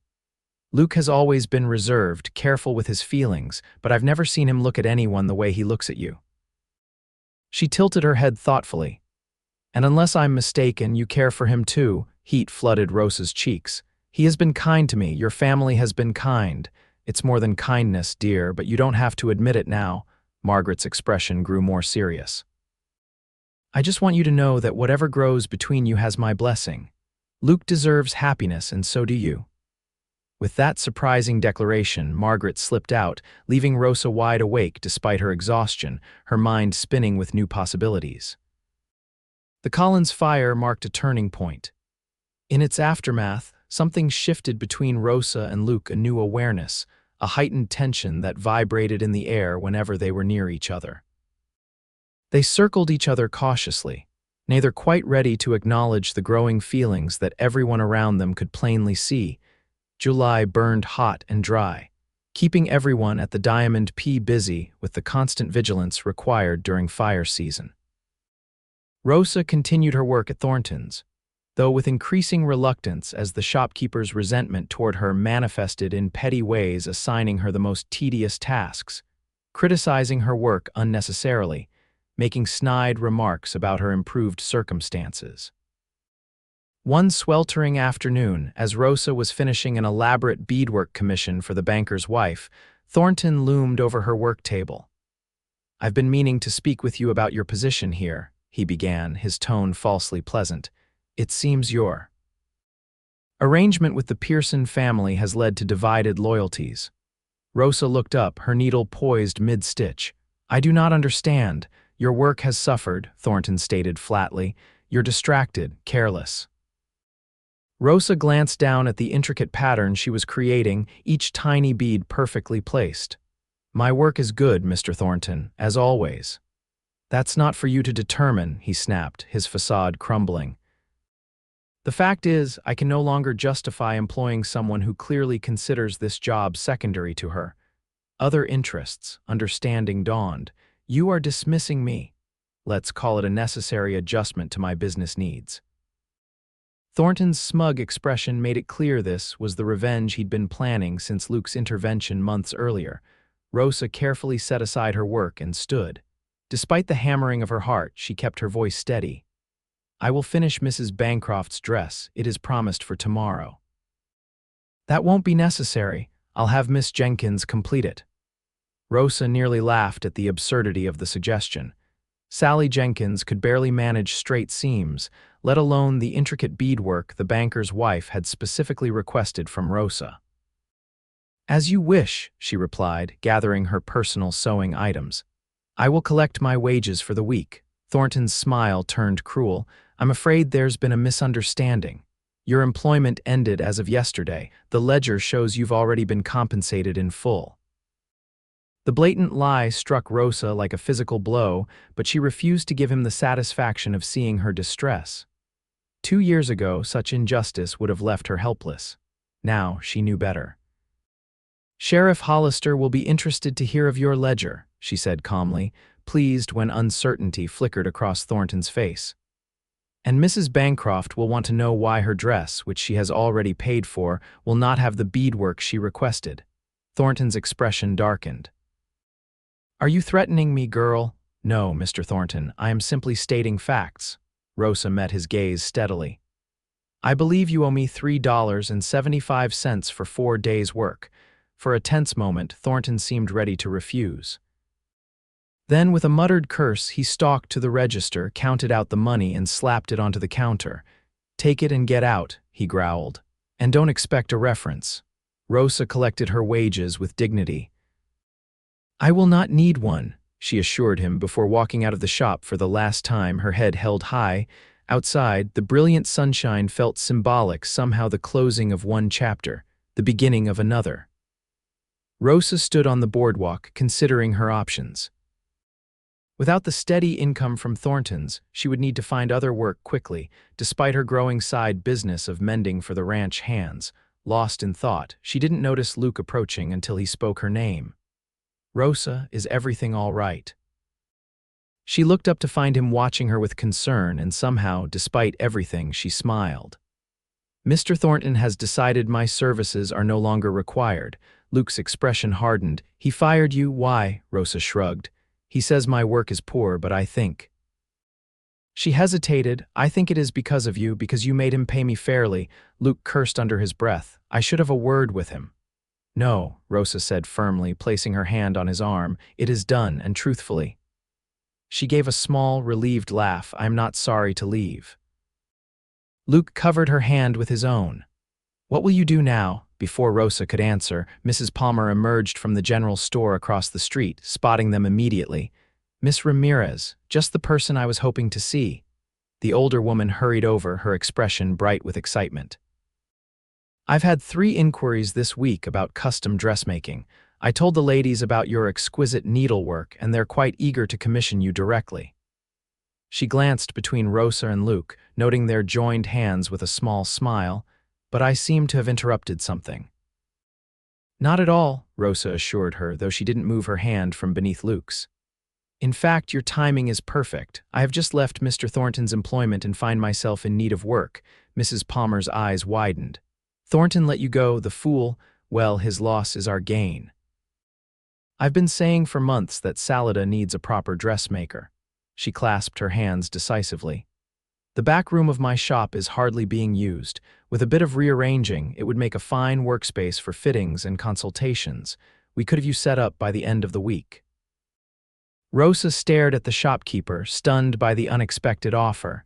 "Luke has always been reserved, careful with his feelings, but I've never seen him look at anyone the way he looks at you." She tilted her head thoughtfully. "And unless I'm mistaken, you care for him too." Heat flooded Rosa's cheeks. "He has been kind to me. Your family has been kind." "It's more than kindness, dear, but you don't have to admit it now." Margaret's expression grew more serious. "I just want you to know that whatever grows between you has my blessing. Luke deserves happiness, and so do you." With that surprising declaration, Margaret slipped out, leaving Rosa wide awake despite her exhaustion, her mind spinning with new possibilities. The Collins fire marked a turning point. In its aftermath, something shifted between Rosa and Luke, a new awareness, a heightened tension that vibrated in the air whenever they were near each other. They circled each other cautiously, neither quite ready to acknowledge the growing feelings that everyone around them could plainly see. July burned hot and dry, keeping everyone at the Diamond P busy with the constant vigilance required during fire season. Rosa continued her work at Thornton's, though with increasing reluctance as the shopkeeper's resentment toward her manifested in petty ways, assigning her the most tedious tasks, criticizing her work unnecessarily, making snide remarks about her improved circumstances. One sweltering afternoon, as Rosa was finishing an elaborate beadwork commission for the banker's wife, Thornton loomed over her work table. "I've been meaning to speak with you about your position here," he began, his tone falsely pleasant. "It seems your arrangement with the Pearson family has led to divided loyalties." Rosa looked up, her needle poised mid-stitch. "I do not understand. Your work has suffered," Thornton stated flatly. "You're distracted, careless." Rosa glanced down at the intricate pattern she was creating, each tiny bead perfectly placed. "My work is good, Mr. Thornton, as always." That's not for you to determine, he snapped, his facade crumbling. The fact is, I can no longer justify employing someone who clearly considers this job secondary to her. Other interests, understanding dawned. You are dismissing me. Let's call it a necessary adjustment to my business needs. Thornton's smug expression made it clear this was the revenge he'd been planning since Luke's intervention months earlier. Rosa carefully set aside her work and stood. Despite the hammering of her heart, she kept her voice steady. I will finish Mrs. Bancroft's dress. It is promised for tomorrow. That won't be necessary. I'll have Miss Jenkins complete it. Rosa nearly laughed at the absurdity of the suggestion. Sally Jenkins could barely manage straight seams, let alone the intricate beadwork the banker's wife had specifically requested from Rosa. As you wish, she replied, gathering her personal sewing items. I will collect my wages for the week. Thornton's smile turned cruel. I'm afraid there's been a misunderstanding. Your employment ended as of yesterday. The ledger shows you've already been compensated in full. The blatant lie struck Rosa like a physical blow, but she refused to give him the satisfaction of seeing her distress. 2 years ago, such injustice would have left her helpless. Now she knew better. Sheriff Hollister will be interested to hear of your ledger, she said calmly, pleased when uncertainty flickered across Thornton's face. And Mrs. Bancroft will want to know why her dress, which she has already paid for, will not have the beadwork she requested. Thornton's expression darkened. Are you threatening me, girl? No, Mr. Thornton, I am simply stating facts. Rosa met his gaze steadily. I believe you owe me $3.75 for 4 days' work. For a tense moment, Thornton seemed ready to refuse. Then, with a muttered curse, he stalked to the register, counted out the money, and slapped it onto the counter. Take it and get out, he growled. And don't expect a reference. Rosa collected her wages with dignity. I will not need one, she assured him before walking out of the shop for the last time, her head held high. Outside, the brilliant sunshine felt symbolic, somehow the closing of one chapter, the beginning of another. Rosa stood on the boardwalk, considering her options. Without the steady income from Thornton's, she would need to find other work quickly, despite her growing side business of mending for the ranch hands. Lost in thought, she didn't notice Luke approaching until he spoke her name. Rosa, is everything all right? She looked up to find him watching her with concern, and somehow, despite everything, she smiled. Mr. Thornton has decided my services are no longer required. Luke's expression hardened. He fired you? Why? Rosa shrugged. He says my work is poor, but I think. She hesitated. I think it is because of you, because you made him pay me fairly. Luke cursed under his breath. I should have a word with him. No, Rosa said firmly, placing her hand on his arm. It is done, and truthfully. She gave a small, relieved laugh. I am not sorry to leave. Luke covered her hand with his own. What will you do now? Before Rosa could answer, Mrs. Palmer emerged from the general store across the street, spotting them immediately. Miss Ramirez, just the person I was hoping to see. The older woman hurried over, her expression bright with excitement. I've had 3 inquiries this week about custom dressmaking. I told the ladies about your exquisite needlework, and they're quite eager to commission you directly. She glanced between Rosa and Luke, noting their joined hands with a small smile, but I seem to have interrupted something. Not at all, Rosa assured her, though she didn't move her hand from beneath Luke's. In fact, your timing is perfect. I have just left Mr. Thornton's employment and find myself in need of work. Mrs. Palmer's eyes widened. Thornton let you go, the fool. Well, his loss is our gain. I've been saying for months that Salida needs a proper dressmaker. She clasped her hands decisively. The back room of my shop is hardly being used. With a bit of rearranging, it would make a fine workspace for fittings and consultations. We could have you set up by the end of the week. Rosa stared at the shopkeeper, stunned by the unexpected offer.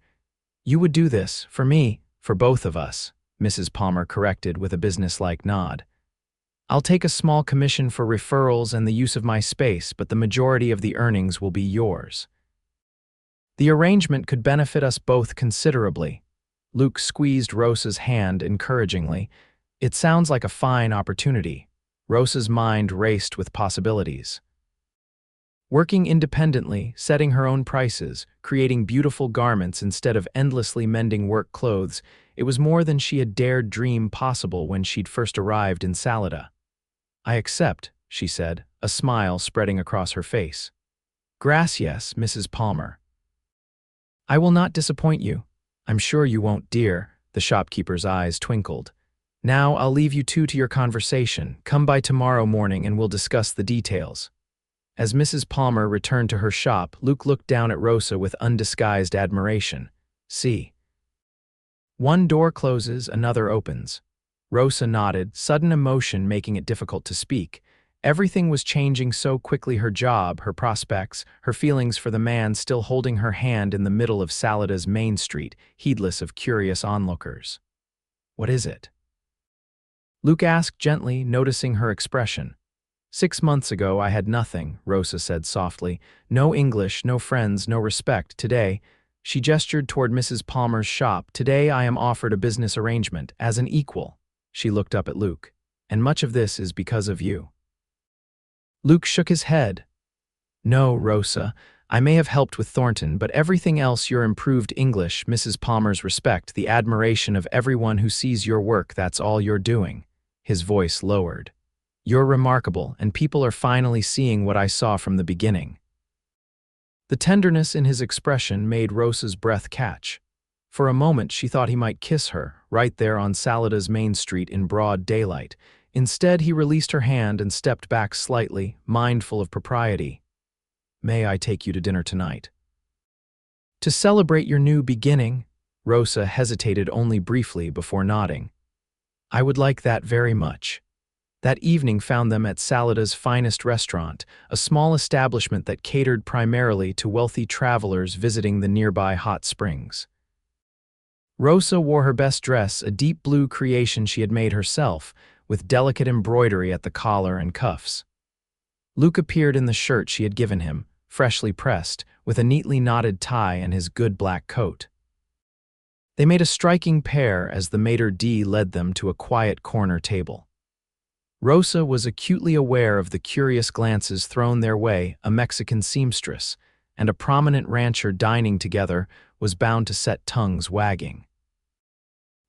You would do this, for me, for both of us, Mrs. Palmer corrected with a businesslike nod. I'll take a small commission for referrals and the use of my space, but the majority of the earnings will be yours. The arrangement could benefit us both considerably. Luke squeezed Rosa's hand encouragingly. It sounds like a fine opportunity. Rosa's mind raced with possibilities. Working independently, setting her own prices, creating beautiful garments instead of endlessly mending work clothes, it was more than she had dared dream possible when she'd first arrived in Salida. "I accept," she said, a smile spreading across her face. "Gracias, Mrs. Palmer. I will not disappoint you." "I'm sure you won't, dear," the shopkeeper's eyes twinkled. "Now I'll leave you two to your conversation. Come by tomorrow morning and we'll discuss the details." As Mrs. Palmer returned to her shop, Luke looked down at Rosa with undisguised admiration. "See. One door closes, another opens." Rosa nodded, sudden emotion making it difficult to speak. Everything was changing so quickly: her job, her prospects, her feelings for the man still holding her hand in the middle of Salida's main street, heedless of curious onlookers. "What is it?" Luke asked gently, noticing her expression. "6 months ago I had nothing," Rosa said softly. "No English, no friends, no respect. Today," she gestured toward Mrs. Palmer's shop, "today I am offered a business arrangement, as an equal." She looked up at Luke. "And much of this is because of you." Luke shook his head. "No, Rosa, I may have helped with Thornton, but everything else, your improved English, Mrs. Palmer's respect, the admiration of everyone who sees your work, that's all you're doing." His voice lowered. "You're remarkable, and people are finally seeing what I saw from the beginning." The tenderness in his expression made Rosa's breath catch. For a moment she thought he might kiss her, right there on Salida's main street in broad daylight. Instead, he released her hand and stepped back slightly, mindful of propriety. "May I take you to dinner tonight?" "To celebrate your new beginning?" Rosa hesitated only briefly before nodding. "I would like that very much." That evening found them at Salida's finest restaurant, a small establishment that catered primarily to wealthy travelers visiting the nearby hot springs. Rosa wore her best dress, a deep blue creation she had made herself, with delicate embroidery at the collar and cuffs. Luke appeared in the shirt she had given him, freshly pressed, with a neatly knotted tie and his good black coat. They made a striking pair as the maitre d' led them to a quiet corner table. Rosa was acutely aware of the curious glances thrown their way. A Mexican seamstress and a prominent rancher dining together was bound to set tongues wagging.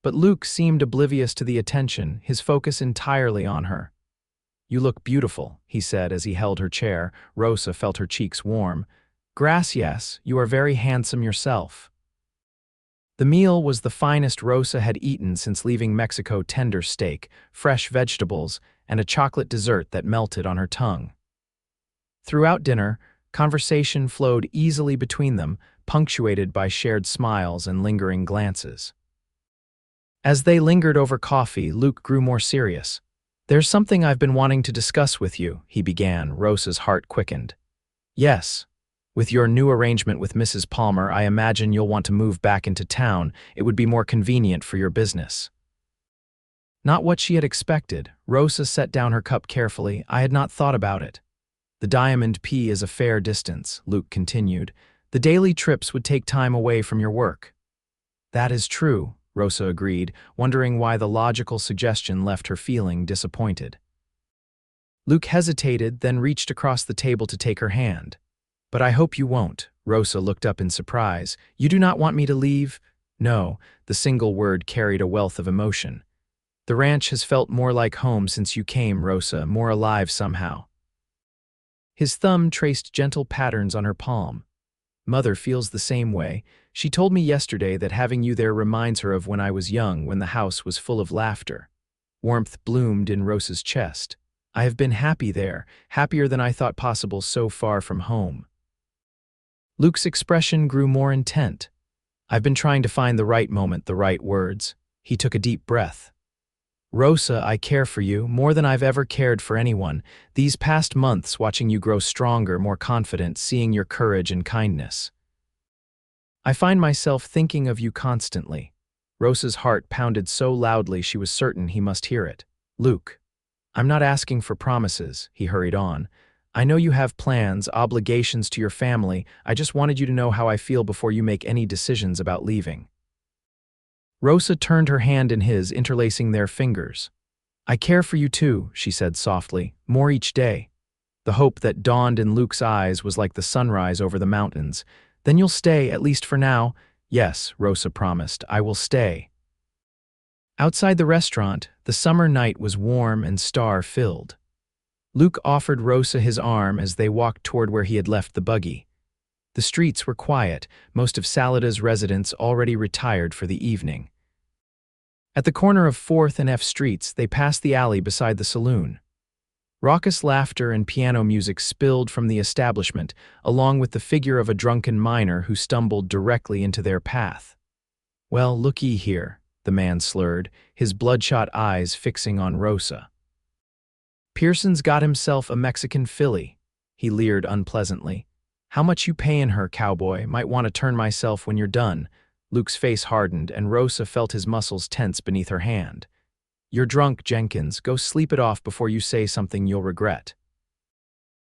But Luke seemed oblivious to the attention, his focus entirely on her. "You look beautiful," he said as he held her chair. Rosa felt her cheeks warm. "Gracias, you are very handsome yourself." The meal was the finest Rosa had eaten since leaving Mexico: tender steak, fresh vegetables, and a chocolate dessert that melted on her tongue. Throughout dinner, conversation flowed easily between them, punctuated by shared smiles and lingering glances. As they lingered over coffee, Luke grew more serious. "There's something I've been wanting to discuss with you," he began. Rosa's heart quickened. "Yes. With your new arrangement with Mrs. Palmer, I imagine you'll want to move back into town. It would be more convenient for your business." Not what she had expected. Rosa set down her cup carefully. "I had not thought about it." "The Diamond P is a fair distance," Luke continued. "The daily trips would take time away from your work." "That is true," Rosa agreed, wondering why the logical suggestion left her feeling disappointed. Luke hesitated, then reached across the table to take her hand. "But I hope you won't." Rosa looked up in surprise. "You do not want me to leave?" "No," the single word carried a wealth of emotion. "The ranch has felt more like home since you came, Rosa, more alive somehow." His thumb traced gentle patterns on her palm. "Mother feels the same way. She told me yesterday that having you there reminds her of when I was young, when the house was full of laughter." Warmth bloomed in Rosa's chest. "I have been happy there, happier than I thought possible so far from home." Luke's expression grew more intent. "I've been trying to find the right moment, the right words." He took a deep breath. "Rosa, I care for you more than I've ever cared for anyone. These past months, watching you grow stronger, more confident, seeing your courage and kindness. I find myself thinking of you constantly." Rosa's heart pounded so loudly she was certain he must hear it. "Luke, I'm not asking for promises," he hurried on. "I know you have plans, obligations to your family. I just wanted you to know how I feel before you make any decisions about leaving." Rosa turned her hand in his, interlacing their fingers. "I care for you too," she said softly, "more each day." The hope that dawned in Luke's eyes was like the sunrise over the mountains. "Then you'll stay, at least for now?" "Yes," Rosa promised, "I will stay." Outside the restaurant, the summer night was warm and star-filled. Luke offered Rosa his arm as they walked toward where he had left the buggy. The streets were quiet, most of Salida's residents already retired for the evening. At the corner of 4th and F Streets, they passed the alley beside the saloon. Raucous laughter and piano music spilled from the establishment, along with the figure of a drunken miner who stumbled directly into their path. "Well, look-ye here," the man slurred, his bloodshot eyes fixing on Rosa. "Pearson's got himself a Mexican filly," he leered unpleasantly. "How much you payin' her, cowboy? Might want to turn myself when you're done." Luke's face hardened, and Rosa felt his muscles tense beneath her hand. "You're drunk, Jenkins. Go sleep it off before you say something you'll regret."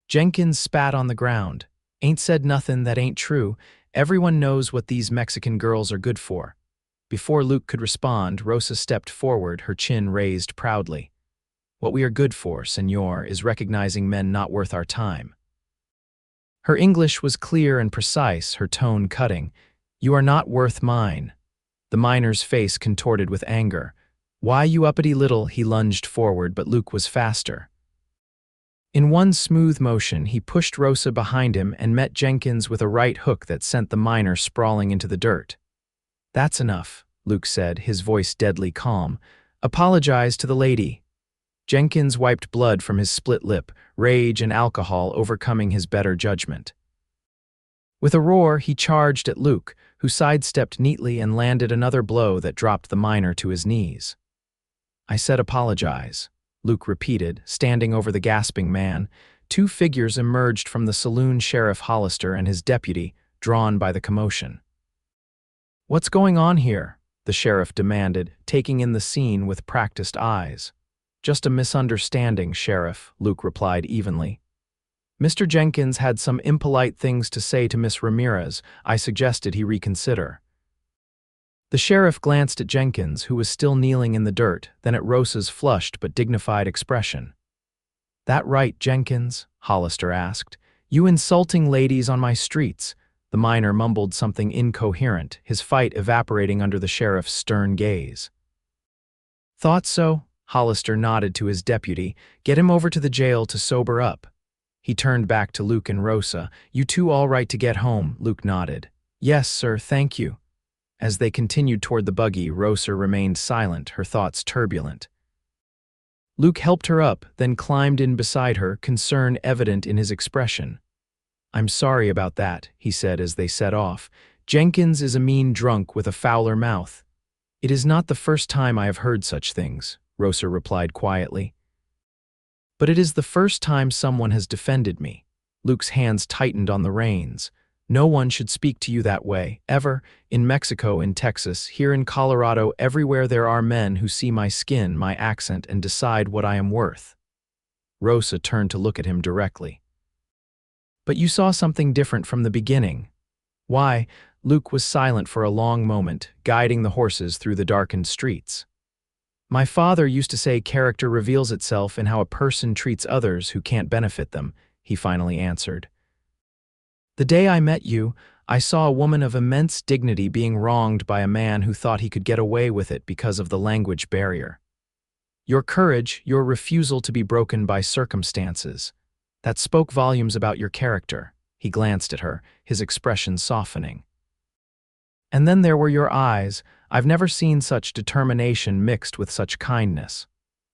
Jenkins spat on the ground. "Ain't said nothin' that ain't true. Everyone knows what these Mexican girls are good for." Before Luke could respond, Rosa stepped forward, her chin raised proudly. "What we are good for, senor, is recognizing men not worth our time." Her English was clear and precise, her tone cutting. "You are not worth mine." The miner's face contorted with anger. "Why, you uppity little—" He lunged forward, but Luke was faster. In one smooth motion, he pushed Rosa behind him and met Jenkins with a right hook that sent the miner sprawling into the dirt. "That's enough," Luke said, his voice deadly calm. "Apologize to the lady." Jenkins wiped blood from his split lip, rage and alcohol overcoming his better judgment. With a roar, he charged at Luke, who sidestepped neatly and landed another blow that dropped the miner to his knees. "I said apologize," Luke repeated, standing over the gasping man. Two figures emerged from the saloon, Sheriff Hollister and his deputy, drawn by the commotion. "What's going on here?" the sheriff demanded, taking in the scene with practiced eyes. "Just a misunderstanding, Sheriff," Luke replied evenly. "Mr. Jenkins had some impolite things to say to Miss Ramirez. I suggested he reconsider." The sheriff glanced at Jenkins, who was still kneeling in the dirt, then at Rosa's flushed but dignified expression. "That right, Jenkins?" Hollister asked. "You insulting ladies on my streets." The miner mumbled something incoherent, his fight evaporating under the sheriff's stern gaze. "Thought so?" Hollister nodded to his deputy. "Get him over to the jail to sober up." He turned back to Luke and Rosa. "You two all right to get home?" Luke nodded. "Yes, sir, thank you." As they continued toward the buggy, Rosa remained silent, her thoughts turbulent. Luke helped her up, then climbed in beside her, concern evident in his expression. "I'm sorry about that," he said as they set off. "Jenkins is a mean drunk with a fouler mouth." "It is not the first time I have heard such things," Rosa replied quietly. "But it is the first time someone has defended me." Luke's hands tightened on the reins. "No one should speak to you that way, ever. In Mexico, in Texas, here in Colorado, everywhere there are men who see my skin, my accent, and decide what I am worth." Rosa turned to look at him directly. "But you saw something different from the beginning." "Why?" Luke was silent for a long moment, guiding the horses through the darkened streets. "My father used to say character reveals itself in how a person treats others who can't benefit them," he finally answered. "The day I met you, I saw a woman of immense dignity being wronged by a man who thought he could get away with it because of the language barrier. Your courage, your refusal to be broken by circumstances, that spoke volumes about your character." He glanced at her, his expression softening. "And then there were your eyes. I've never seen such determination mixed with such kindness."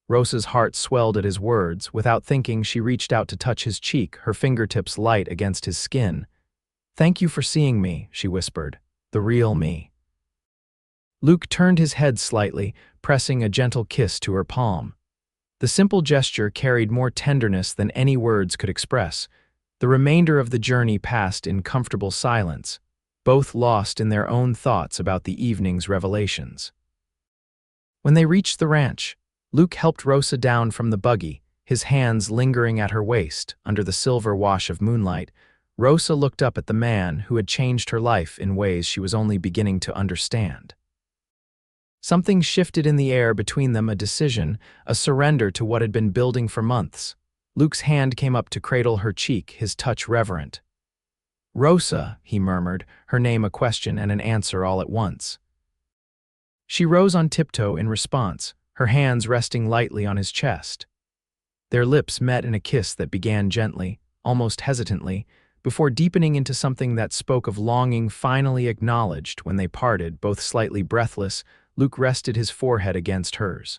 Rosa's heart swelled at his words. Without thinking, she reached out to touch his cheek, her fingertips light against his skin. "Thank you for seeing me," she whispered. "The real me." Luke turned his head slightly, pressing a gentle kiss to her palm. The simple gesture carried more tenderness than any words could express. The remainder of the journey passed in comfortable silence, both lost in their own thoughts about the evening's revelations. When they reached the ranch, Luke helped Rosa down from the buggy, his hands lingering at her waist under the silver wash of moonlight. Rosa looked up at the man who had changed her life in ways she was only beginning to understand. Something shifted in the air between them, a decision, a surrender to what had been building for months. Luke's hand came up to cradle her cheek, his touch reverent. "Rosa," he murmured, her name a question and an answer all at once. She rose on tiptoe in response, her hands resting lightly on his chest. Their lips met in a kiss that began gently, almost hesitantly, before deepening into something that spoke of longing finally acknowledged. When they parted, both slightly breathless, Luke rested his forehead against hers.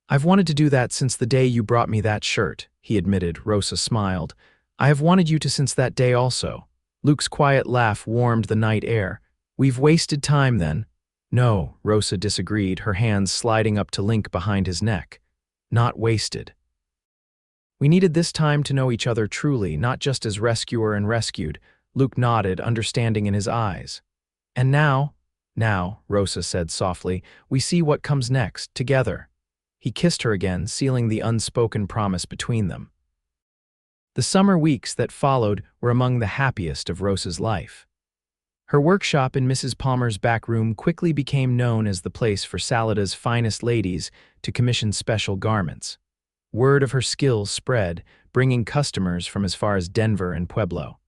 "I've wanted to do that since the day you brought me that shirt," he admitted. Rosa smiled. "I have wanted you to since that day also." Luke's quiet laugh warmed the night air. "We've wasted time then." "No," Rosa disagreed, her hands sliding up to link behind his neck. "Not wasted. We needed this time to know each other truly, not just as rescuer and rescued." Luke nodded, understanding in his eyes. "And now," Rosa said softly, "we see what comes next, together." He kissed her again, sealing the unspoken promise between them. The summer weeks that followed were among the happiest of Rosa's life. Her workshop in Mrs. Palmer's back room quickly became known as the place for Salida's finest ladies to commission special garments. Word of her skills spread, bringing customers from as far as Denver and Pueblo.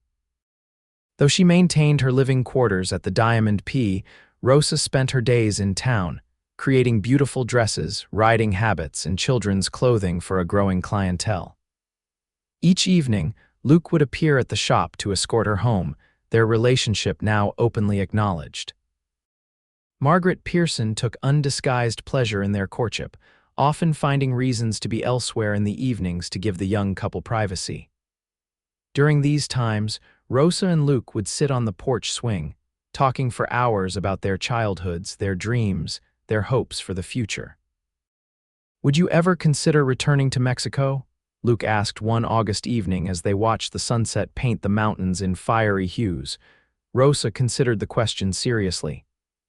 Though she maintained her living quarters at the Diamond P, Rosa spent her days in town, creating beautiful dresses, riding habits, and children's clothing for a growing clientele. Each evening, Luke would appear at the shop to escort her home, their relationship now openly acknowledged. Margaret Pearson took undisguised pleasure in their courtship, often finding reasons to be elsewhere in the evenings to give the young couple privacy. During these times, Rosa and Luke would sit on the porch swing, talking for hours about their childhoods, their dreams, their hopes for the future. "Would you ever consider returning to Mexico?" Luke asked one August evening as they watched the sunset paint the mountains in fiery hues. Rosa considered the question seriously.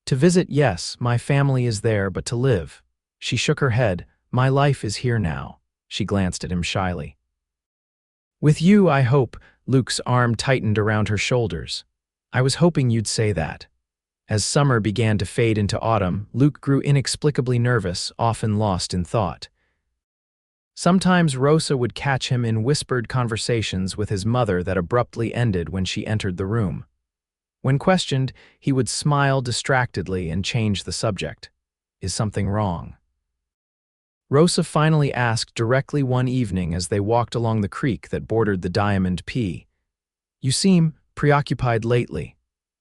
"To visit, yes, my family is there, but to live." She shook her head. "My life is here now." She glanced at him shyly. "With you, I hope." Luke's arm tightened around her shoulders. "I was hoping you'd say that." As summer began to fade into autumn, Luke grew inexplicably nervous, often lost in thought. Sometimes Rosa would catch him in whispered conversations with his mother that abruptly ended when she entered the room. When questioned, he would smile distractedly and change the subject. "Is something wrong?" Rosa finally asked directly one evening as they walked along the creek that bordered the Diamond P. "You seem preoccupied lately."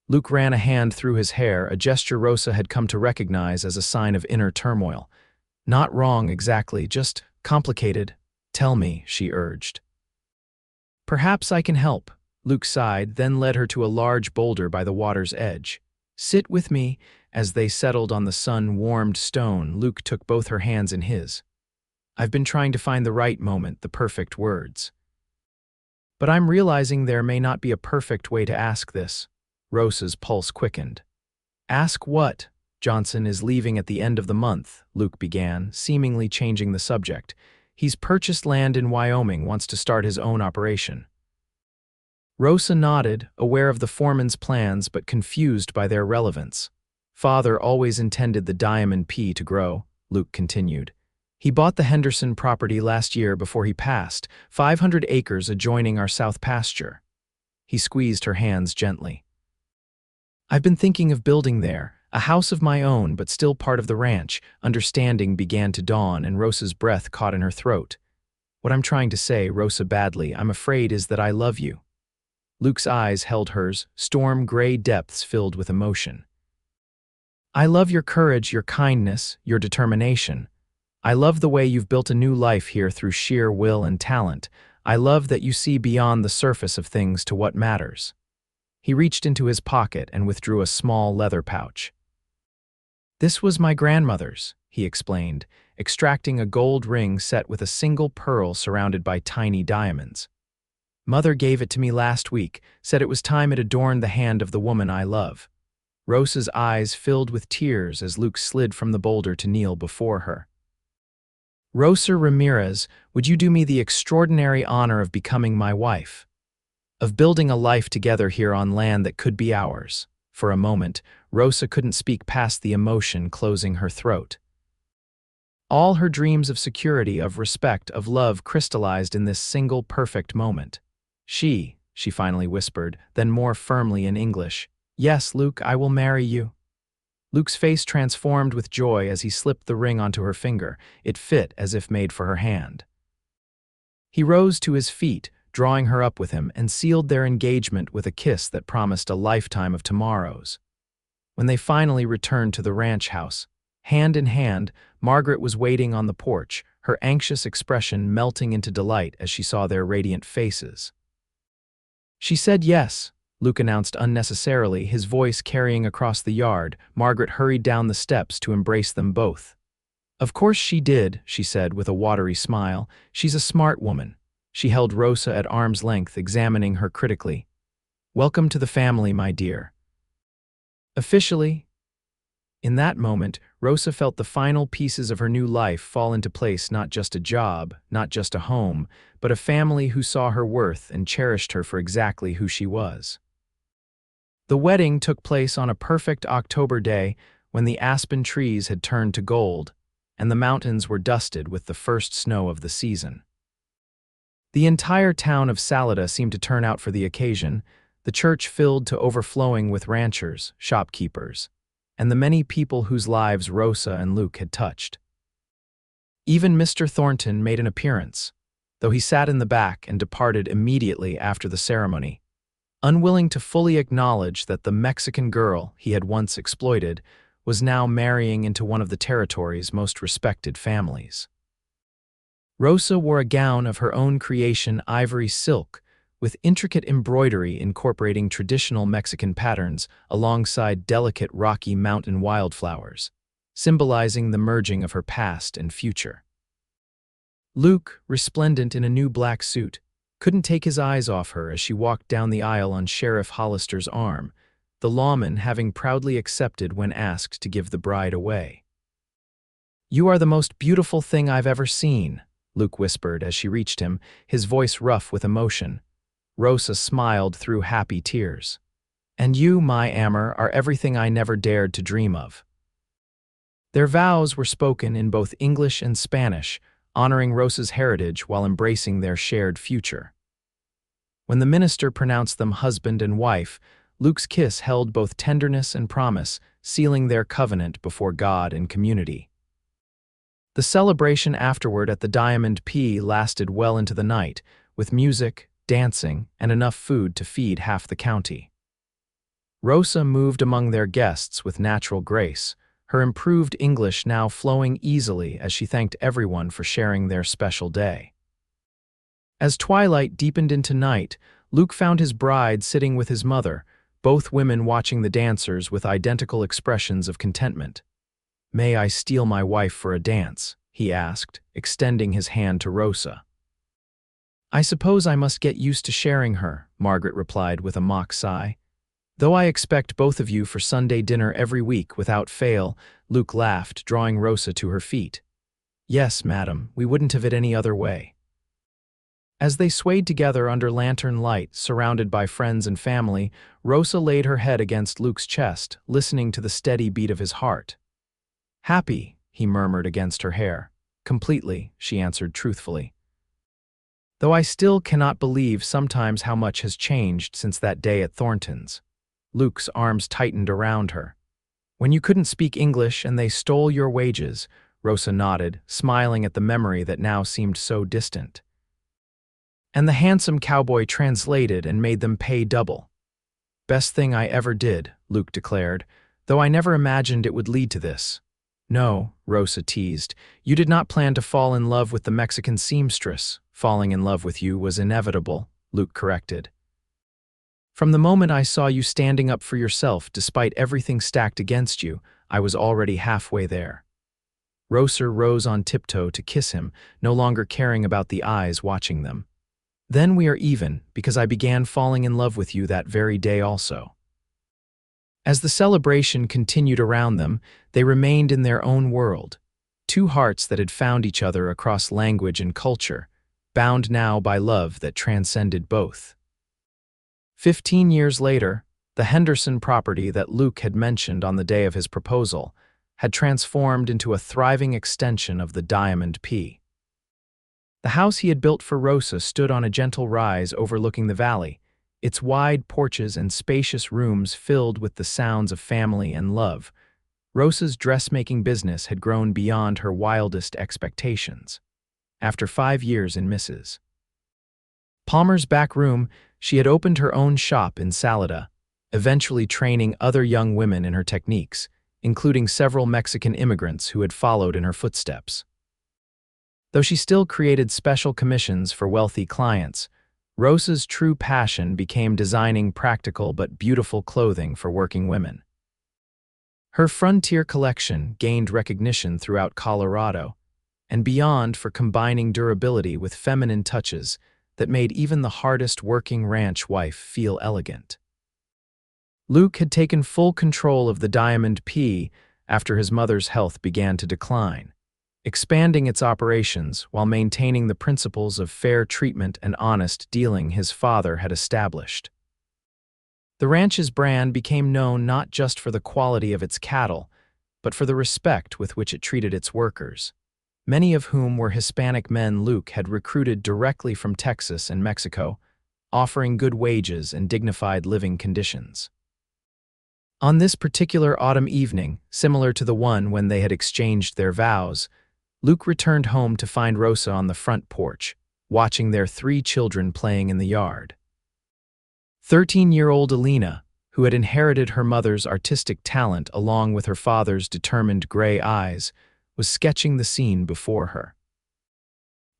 Luke ran a hand through his hair, a gesture Rosa had come to recognize as a sign of inner turmoil. "Not wrong exactly, just complicated." "Tell me," she urged. "Perhaps I can help." Luke sighed, then led her to a large boulder by the water's edge. "Sit with me." As they settled on the sun-warmed stone, Luke took both her hands in his. "I've been trying to find the right moment, the perfect words. But I'm realizing there may not be a perfect way to ask this." Rosa's pulse quickened. "Ask what?" "Johnson is leaving at the end of the month," Luke began, seemingly changing the subject. "He's purchased land in Wyoming, wants to start his own operation." Rosa nodded, aware of the foreman's plans but confused by their relevance. "Father always intended the Diamond P to grow," Luke continued. "He bought the Henderson property last year before he passed, 500 acres adjoining our south pasture." He squeezed her hands gently. "I've been thinking of building there, a house of my own but still part of the ranch." Understanding began to dawn and Rosa's breath caught in her throat. "What I'm trying to say, Rosa badly, I'm afraid, is that I love you." Luke's eyes held hers, storm-gray depths filled with emotion. "I love your courage, your kindness, your determination. I love the way you've built a new life here through sheer will and talent. I love that you see beyond the surface of things to what matters." He reached into his pocket and withdrew a small leather pouch. "This was my grandmother's," he explained, extracting a gold ring set with a single pearl surrounded by tiny diamonds. "Mother gave it to me last week, said it was time it adorned the hand of the woman I love." Rosa's eyes filled with tears as Luke slid from the boulder to kneel before her. "Rosa Ramirez, would you do me the extraordinary honor of becoming my wife? Of building a life together here on land that could be ours?" For a moment, Rosa couldn't speak past the emotion closing her throat. All her dreams of security, of respect, of love crystallized in this single perfect moment. She finally whispered, then more firmly in English, "Yes, Luke, I will marry you." Luke's face transformed with joy as he slipped the ring onto her finger. It fit as if made for her hand. He rose to his feet, drawing her up with him, and sealed their engagement with a kiss that promised a lifetime of tomorrows. When they finally returned to the ranch house, hand in hand, Margaret was waiting on the porch, her anxious expression melting into delight as she saw their radiant faces. "She said yes," Luke announced unnecessarily, his voice carrying across the yard. Margaret hurried down the steps to embrace them both. "Of course she did," she said with a watery smile. "She's a smart woman." She held Rosa at arm's length, examining her critically. "Welcome to the family, my dear." Officially, in that moment, Rosa felt the final pieces of her new life fall into place, not just a job, not just a home, but a family who saw her worth and cherished her for exactly who she was. The wedding took place on a perfect October day when the aspen trees had turned to gold, and the mountains were dusted with the first snow of the season. The entire town of Salida seemed to turn out for the occasion, the church filled to overflowing with ranchers, shopkeepers, and the many people whose lives Rosa and Luke had touched. Even Mr. Thornton made an appearance, though he sat in the back and departed immediately after the ceremony, unwilling to fully acknowledge that the Mexican girl he had once exploited was now marrying into one of the territory's most respected families. Rosa wore a gown of her own creation, ivory silk, with intricate embroidery incorporating traditional Mexican patterns alongside delicate Rocky Mountain wildflowers, symbolizing the merging of her past and future. Luke, resplendent in a new black suit, couldn't take his eyes off her as she walked down the aisle on Sheriff Hollister's arm, the lawman having proudly accepted when asked to give the bride away. "You are the most beautiful thing I've ever seen," Luke whispered as she reached him, his voice rough with emotion. Rosa smiled through happy tears. "And you, my Amor, are everything I never dared to dream of." Their vows were spoken in both English and Spanish, honoring Rosa's heritage while embracing their shared future. When the minister pronounced them husband and wife, Luke's kiss held both tenderness and promise, sealing their covenant before God and community. The celebration afterward at the Diamond P lasted well into the night, with music, dancing, and enough food to feed half the county. Rosa moved among their guests with natural grace, her improved English now flowing easily as she thanked everyone for sharing their special day. As twilight deepened into night, Luke found his bride sitting with his mother, both women watching the dancers with identical expressions of contentment. "May I steal my wife for a dance?" he asked, extending his hand to Rosa. "I suppose I must get used to sharing her," Margaret replied with a mock sigh. "Though I expect both of you for Sunday dinner every week without fail," Luke laughed, drawing Rosa to her feet. "Yes, madam, we wouldn't have it any other way." As they swayed together under lantern light, surrounded by friends and family, Rosa laid her head against Luke's chest, listening to the steady beat of his heart. "Happy," he murmured against her hair. "Completely," she answered truthfully. "Though I still cannot believe sometimes how much has changed since that day at Thornton's." Luke's arms tightened around her. "When you couldn't speak English and they stole your wages," Rosa nodded, smiling at the memory that now seemed so distant. "And the handsome cowboy translated and made them pay double." "Best thing I ever did," Luke declared, "though I never imagined it would lead to this." "No," Rosa teased, "you did not plan to fall in love with the Mexican seamstress. Falling in love with you was inevitable," Luke corrected. "From the moment I saw you standing up for yourself despite everything stacked against you, I was already halfway there." Rosa rose on tiptoe to kiss him, no longer caring about the eyes watching them. "Then we are even, because I began falling in love with you that very day also." As the celebration continued around them, they remained in their own world, two hearts that had found each other across language and culture, bound now by love that transcended both. 15 years later, the Henderson property that Luke had mentioned on the day of his proposal had transformed into a thriving extension of the Diamond P. The house he had built for Rosa stood on a gentle rise overlooking the valley, its wide porches and spacious rooms filled with the sounds of family and love. Rosa's dressmaking business had grown beyond her wildest expectations. After 5 years in Mrs. Palmer's back room, she had opened her own shop in Salida, eventually training other young women in her techniques, including several Mexican immigrants who had followed in her footsteps. Though she still created special commissions for wealthy clients, Rosa's true passion became designing practical but beautiful clothing for working women. Her Frontier collection gained recognition throughout Colorado and beyond for combining durability with feminine touches that made even the hardest working ranch wife feel elegant. Luke had taken full control of the Diamond P after his mother's health began to decline, expanding its operations while maintaining the principles of fair treatment and honest dealing his father had established. The ranch's brand became known not just for the quality of its cattle, but for the respect with which it treated its workers, many of whom were Hispanic men Luke had recruited directly from Texas and Mexico, offering good wages and dignified living conditions. On this particular autumn evening, similar to the one when they had exchanged their vows, Luke returned home to find Rosa on the front porch, watching their 3 children playing in the yard. 13-year-old Alina, who had inherited her mother's artistic talent along with her father's determined gray eyes, was sketching the scene before her.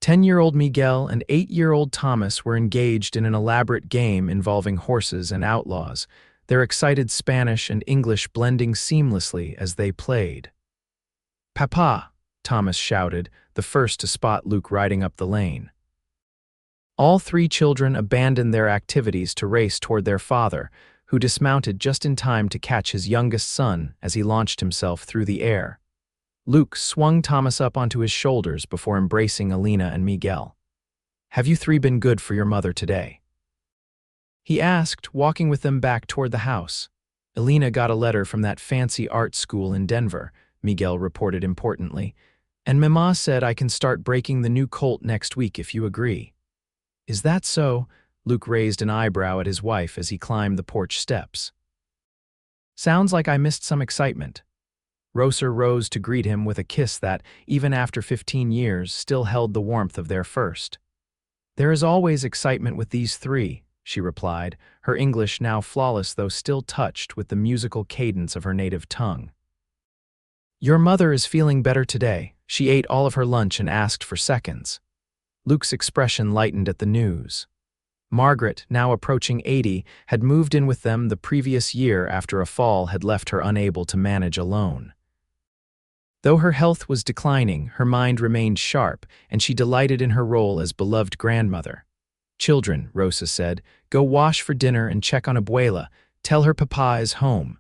10-year-old Miguel and 8-year-old Thomas were engaged in an elaborate game involving horses and outlaws, their excited Spanish and English blending seamlessly as they played. "Papa!" Thomas shouted, the first to spot Luke riding up the lane. All 3 children abandoned their activities to race toward their father, who dismounted just in time to catch his youngest son as he launched himself through the air. Luke swung Thomas up onto his shoulders before embracing Alina and Miguel. "Have you 3 been good for your mother today?" he asked, walking with them back toward the house. "Alina got a letter from that fancy art school in Denver," Miguel reported importantly, "and Mama said I can start breaking the new colt next week if you agree." "Is that so?" Luke raised an eyebrow at his wife as he climbed the porch steps. "Sounds like I missed some excitement." Rosa rose to greet him with a kiss that, even after 15 years, still held the warmth of their first. "There is always excitement with these 3, she replied, her English now flawless though still touched with the musical cadence of her native tongue. "Your mother is feeling better today. She ate all of her lunch and asked for seconds." Luke's expression lightened at the news. Margaret, now approaching 80, had moved in with them the previous year after a fall had left her unable to manage alone. Though her health was declining, her mind remained sharp, and she delighted in her role as beloved grandmother. "Children," Rosa said, "go wash for dinner and check on Abuela. Tell her Papa is home."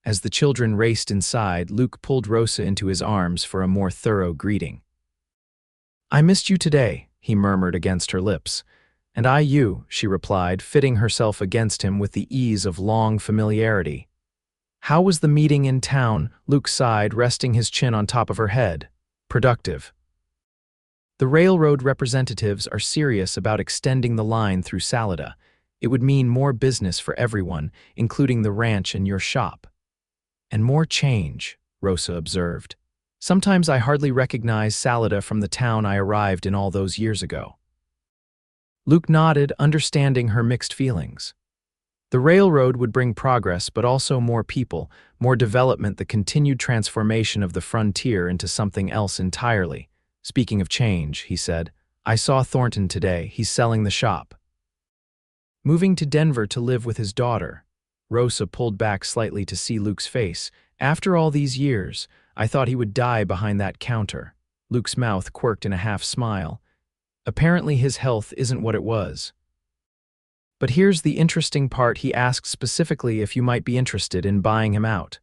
As the children raced inside, Luke pulled Rosa into his arms for a more thorough greeting. "I missed you today," he murmured against her lips. "And I you," she replied, fitting herself against him with the ease of long familiarity. "How was the meeting in town?" Luke sighed, resting his chin on top of her head. "Productive." The railroad representatives are serious about extending the line through Salida. It would mean more business for everyone, including the ranch and your shop. "And more change," Rosa observed. "Sometimes I hardly recognize Salida from the town I arrived in all those years ago." Luke nodded, understanding her mixed feelings. The railroad would bring progress, but also more people, more development, the continued transformation of the frontier into something else entirely. "Speaking of change," he said, "I saw Thornton today. He's selling the shop." Moving to Denver to live with his daughter. Rosa pulled back slightly to see Luke's face. "After all these years, I thought he would die behind that counter." Luke's mouth quirked in a half-smile. "Apparently his health isn't what it was." "But here's the interesting part. He asked specifically if you might be interested in buying him out."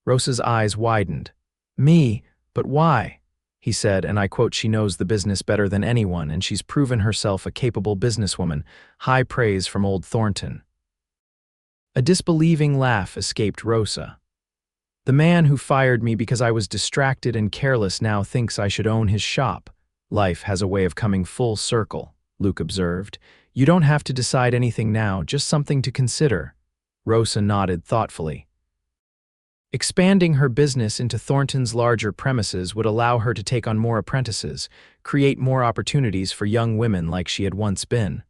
Rosa's eyes widened. "Me? But why?" he said, and I quote, "She knows the business better than anyone, and she's proven herself a capable businesswoman." High praise from old Thornton. A disbelieving laugh escaped Rosa. The man who fired me because I was distracted and careless now thinks I should own his shop. Life has a way of coming full circle, Luke observed. You don't have to decide anything now, just something to consider. Rosa nodded thoughtfully. Expanding her business into Thornton's larger premises would allow her to take on more apprentices, create more opportunities for young women like she had once been.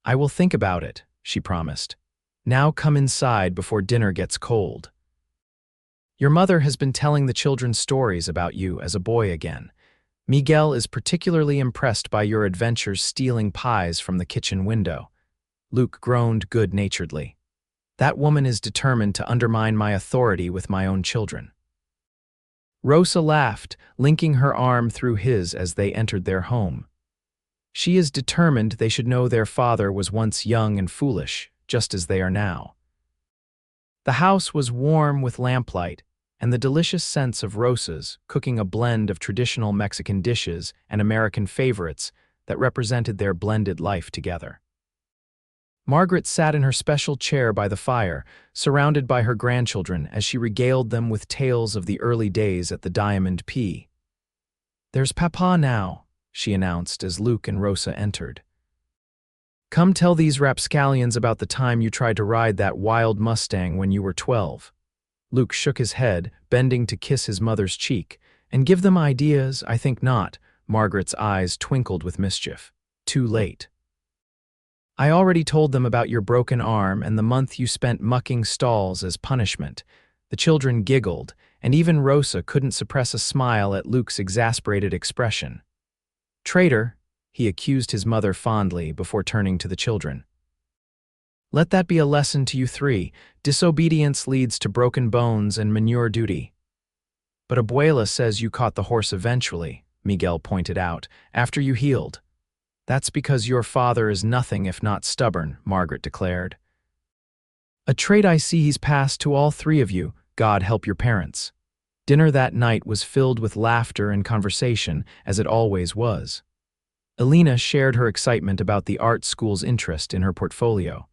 I will think about it, she promised. Now come inside before dinner gets cold. Your mother has been telling the children stories about you as a boy again. Miguel is particularly impressed by your adventures stealing pies from the kitchen window. Luke groaned good-naturedly. That woman is determined to undermine my authority with my own children. Rosa laughed, linking her arm through his as they entered their home. She is determined they should know their father was once young and foolish, just as they are now. The house was warm with lamplight, and the delicious scents of Rosa's cooking a blend of traditional Mexican dishes and American favorites that represented their blended life together. Margaret sat in her special chair by the fire, surrounded by her grandchildren as she regaled them with tales of the early days at the Diamond P. There's Papa now, she announced as Luke and Rosa entered. Come tell these rapscallions about the time you tried to ride that wild Mustang when you were 12. Luke shook his head, bending to kiss his mother's cheek. And give them ideas, I think not. Margaret's eyes twinkled with mischief. Too late. I already told them about your broken arm and the month you spent mucking stalls as punishment. The children giggled, and even Rosa couldn't suppress a smile at Luke's exasperated expression. Traitor, he accused his mother fondly before turning to the children. Let that be a lesson to you three. Disobedience leads to broken bones and manure duty. But Abuela says you caught the horse eventually, Miguel pointed out, after you healed. That's because your father is nothing if not stubborn, Margaret declared. A trait I see he's passed to all three of you. God help your parents. Dinner that night was filled with laughter and conversation, as it always was. Elena shared her excitement about the art school's interest in her portfolio.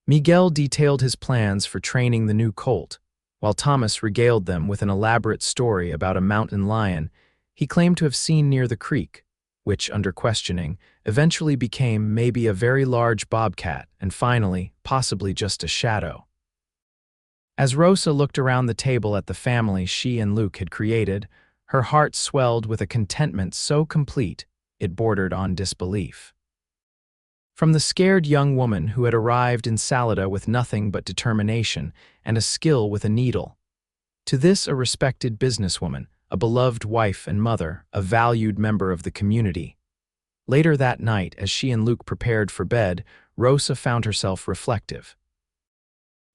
Miguel detailed his plans for training the new colt, while Thomas regaled them with an elaborate story about a mountain lion he claimed to have seen near the creek, which, under questioning, eventually became maybe a very large bobcat and finally, possibly just a shadow. As Rosa looked around the table at the family she and Luke had created, her heart swelled with a contentment so complete it bordered on disbelief. From the scared young woman who had arrived in Salida with nothing but determination and a skill with a needle, to this a respected businesswoman, a beloved wife and mother, a valued member of the community. Later that night, as she and Luke prepared for bed, Rosa found herself reflective.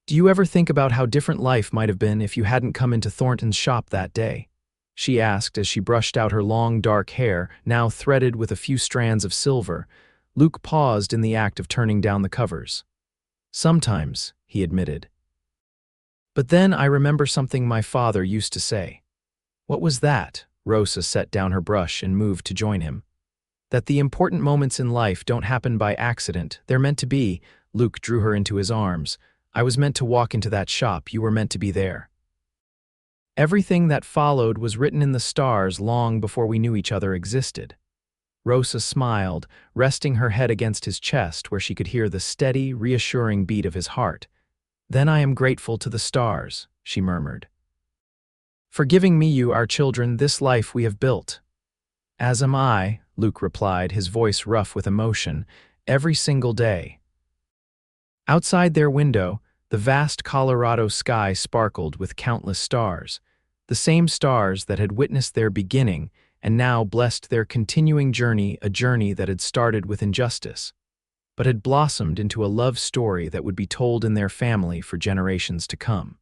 Do you ever think about how different life might have been if you hadn't come into Thornton's shop that day? She asked as she brushed out her long dark hair, now threaded with a few strands of silver. Luke paused in the act of turning down the covers. Sometimes, he admitted. But then I remember something my father used to say. What was that? Rosa set down her brush and moved to join him. That the important moments in life don't happen by accident, they're meant to be. Luke drew her into his arms. I was meant to walk into that shop, you were meant to be there. Everything that followed was written in the stars long before we knew each other existed. Rosa smiled, resting her head against his chest where she could hear the steady, reassuring beat of his heart. Then I am grateful to the stars, she murmured. For giving me you, our children, this life we have built. As am I, Luke replied, his voice rough with emotion, every single day. Outside their window, the vast Colorado sky sparkled with countless stars, the same stars that had witnessed their beginning and now blessed their continuing journey, a journey that had started with injustice, but had blossomed into a love story that would be told in their family for generations to come.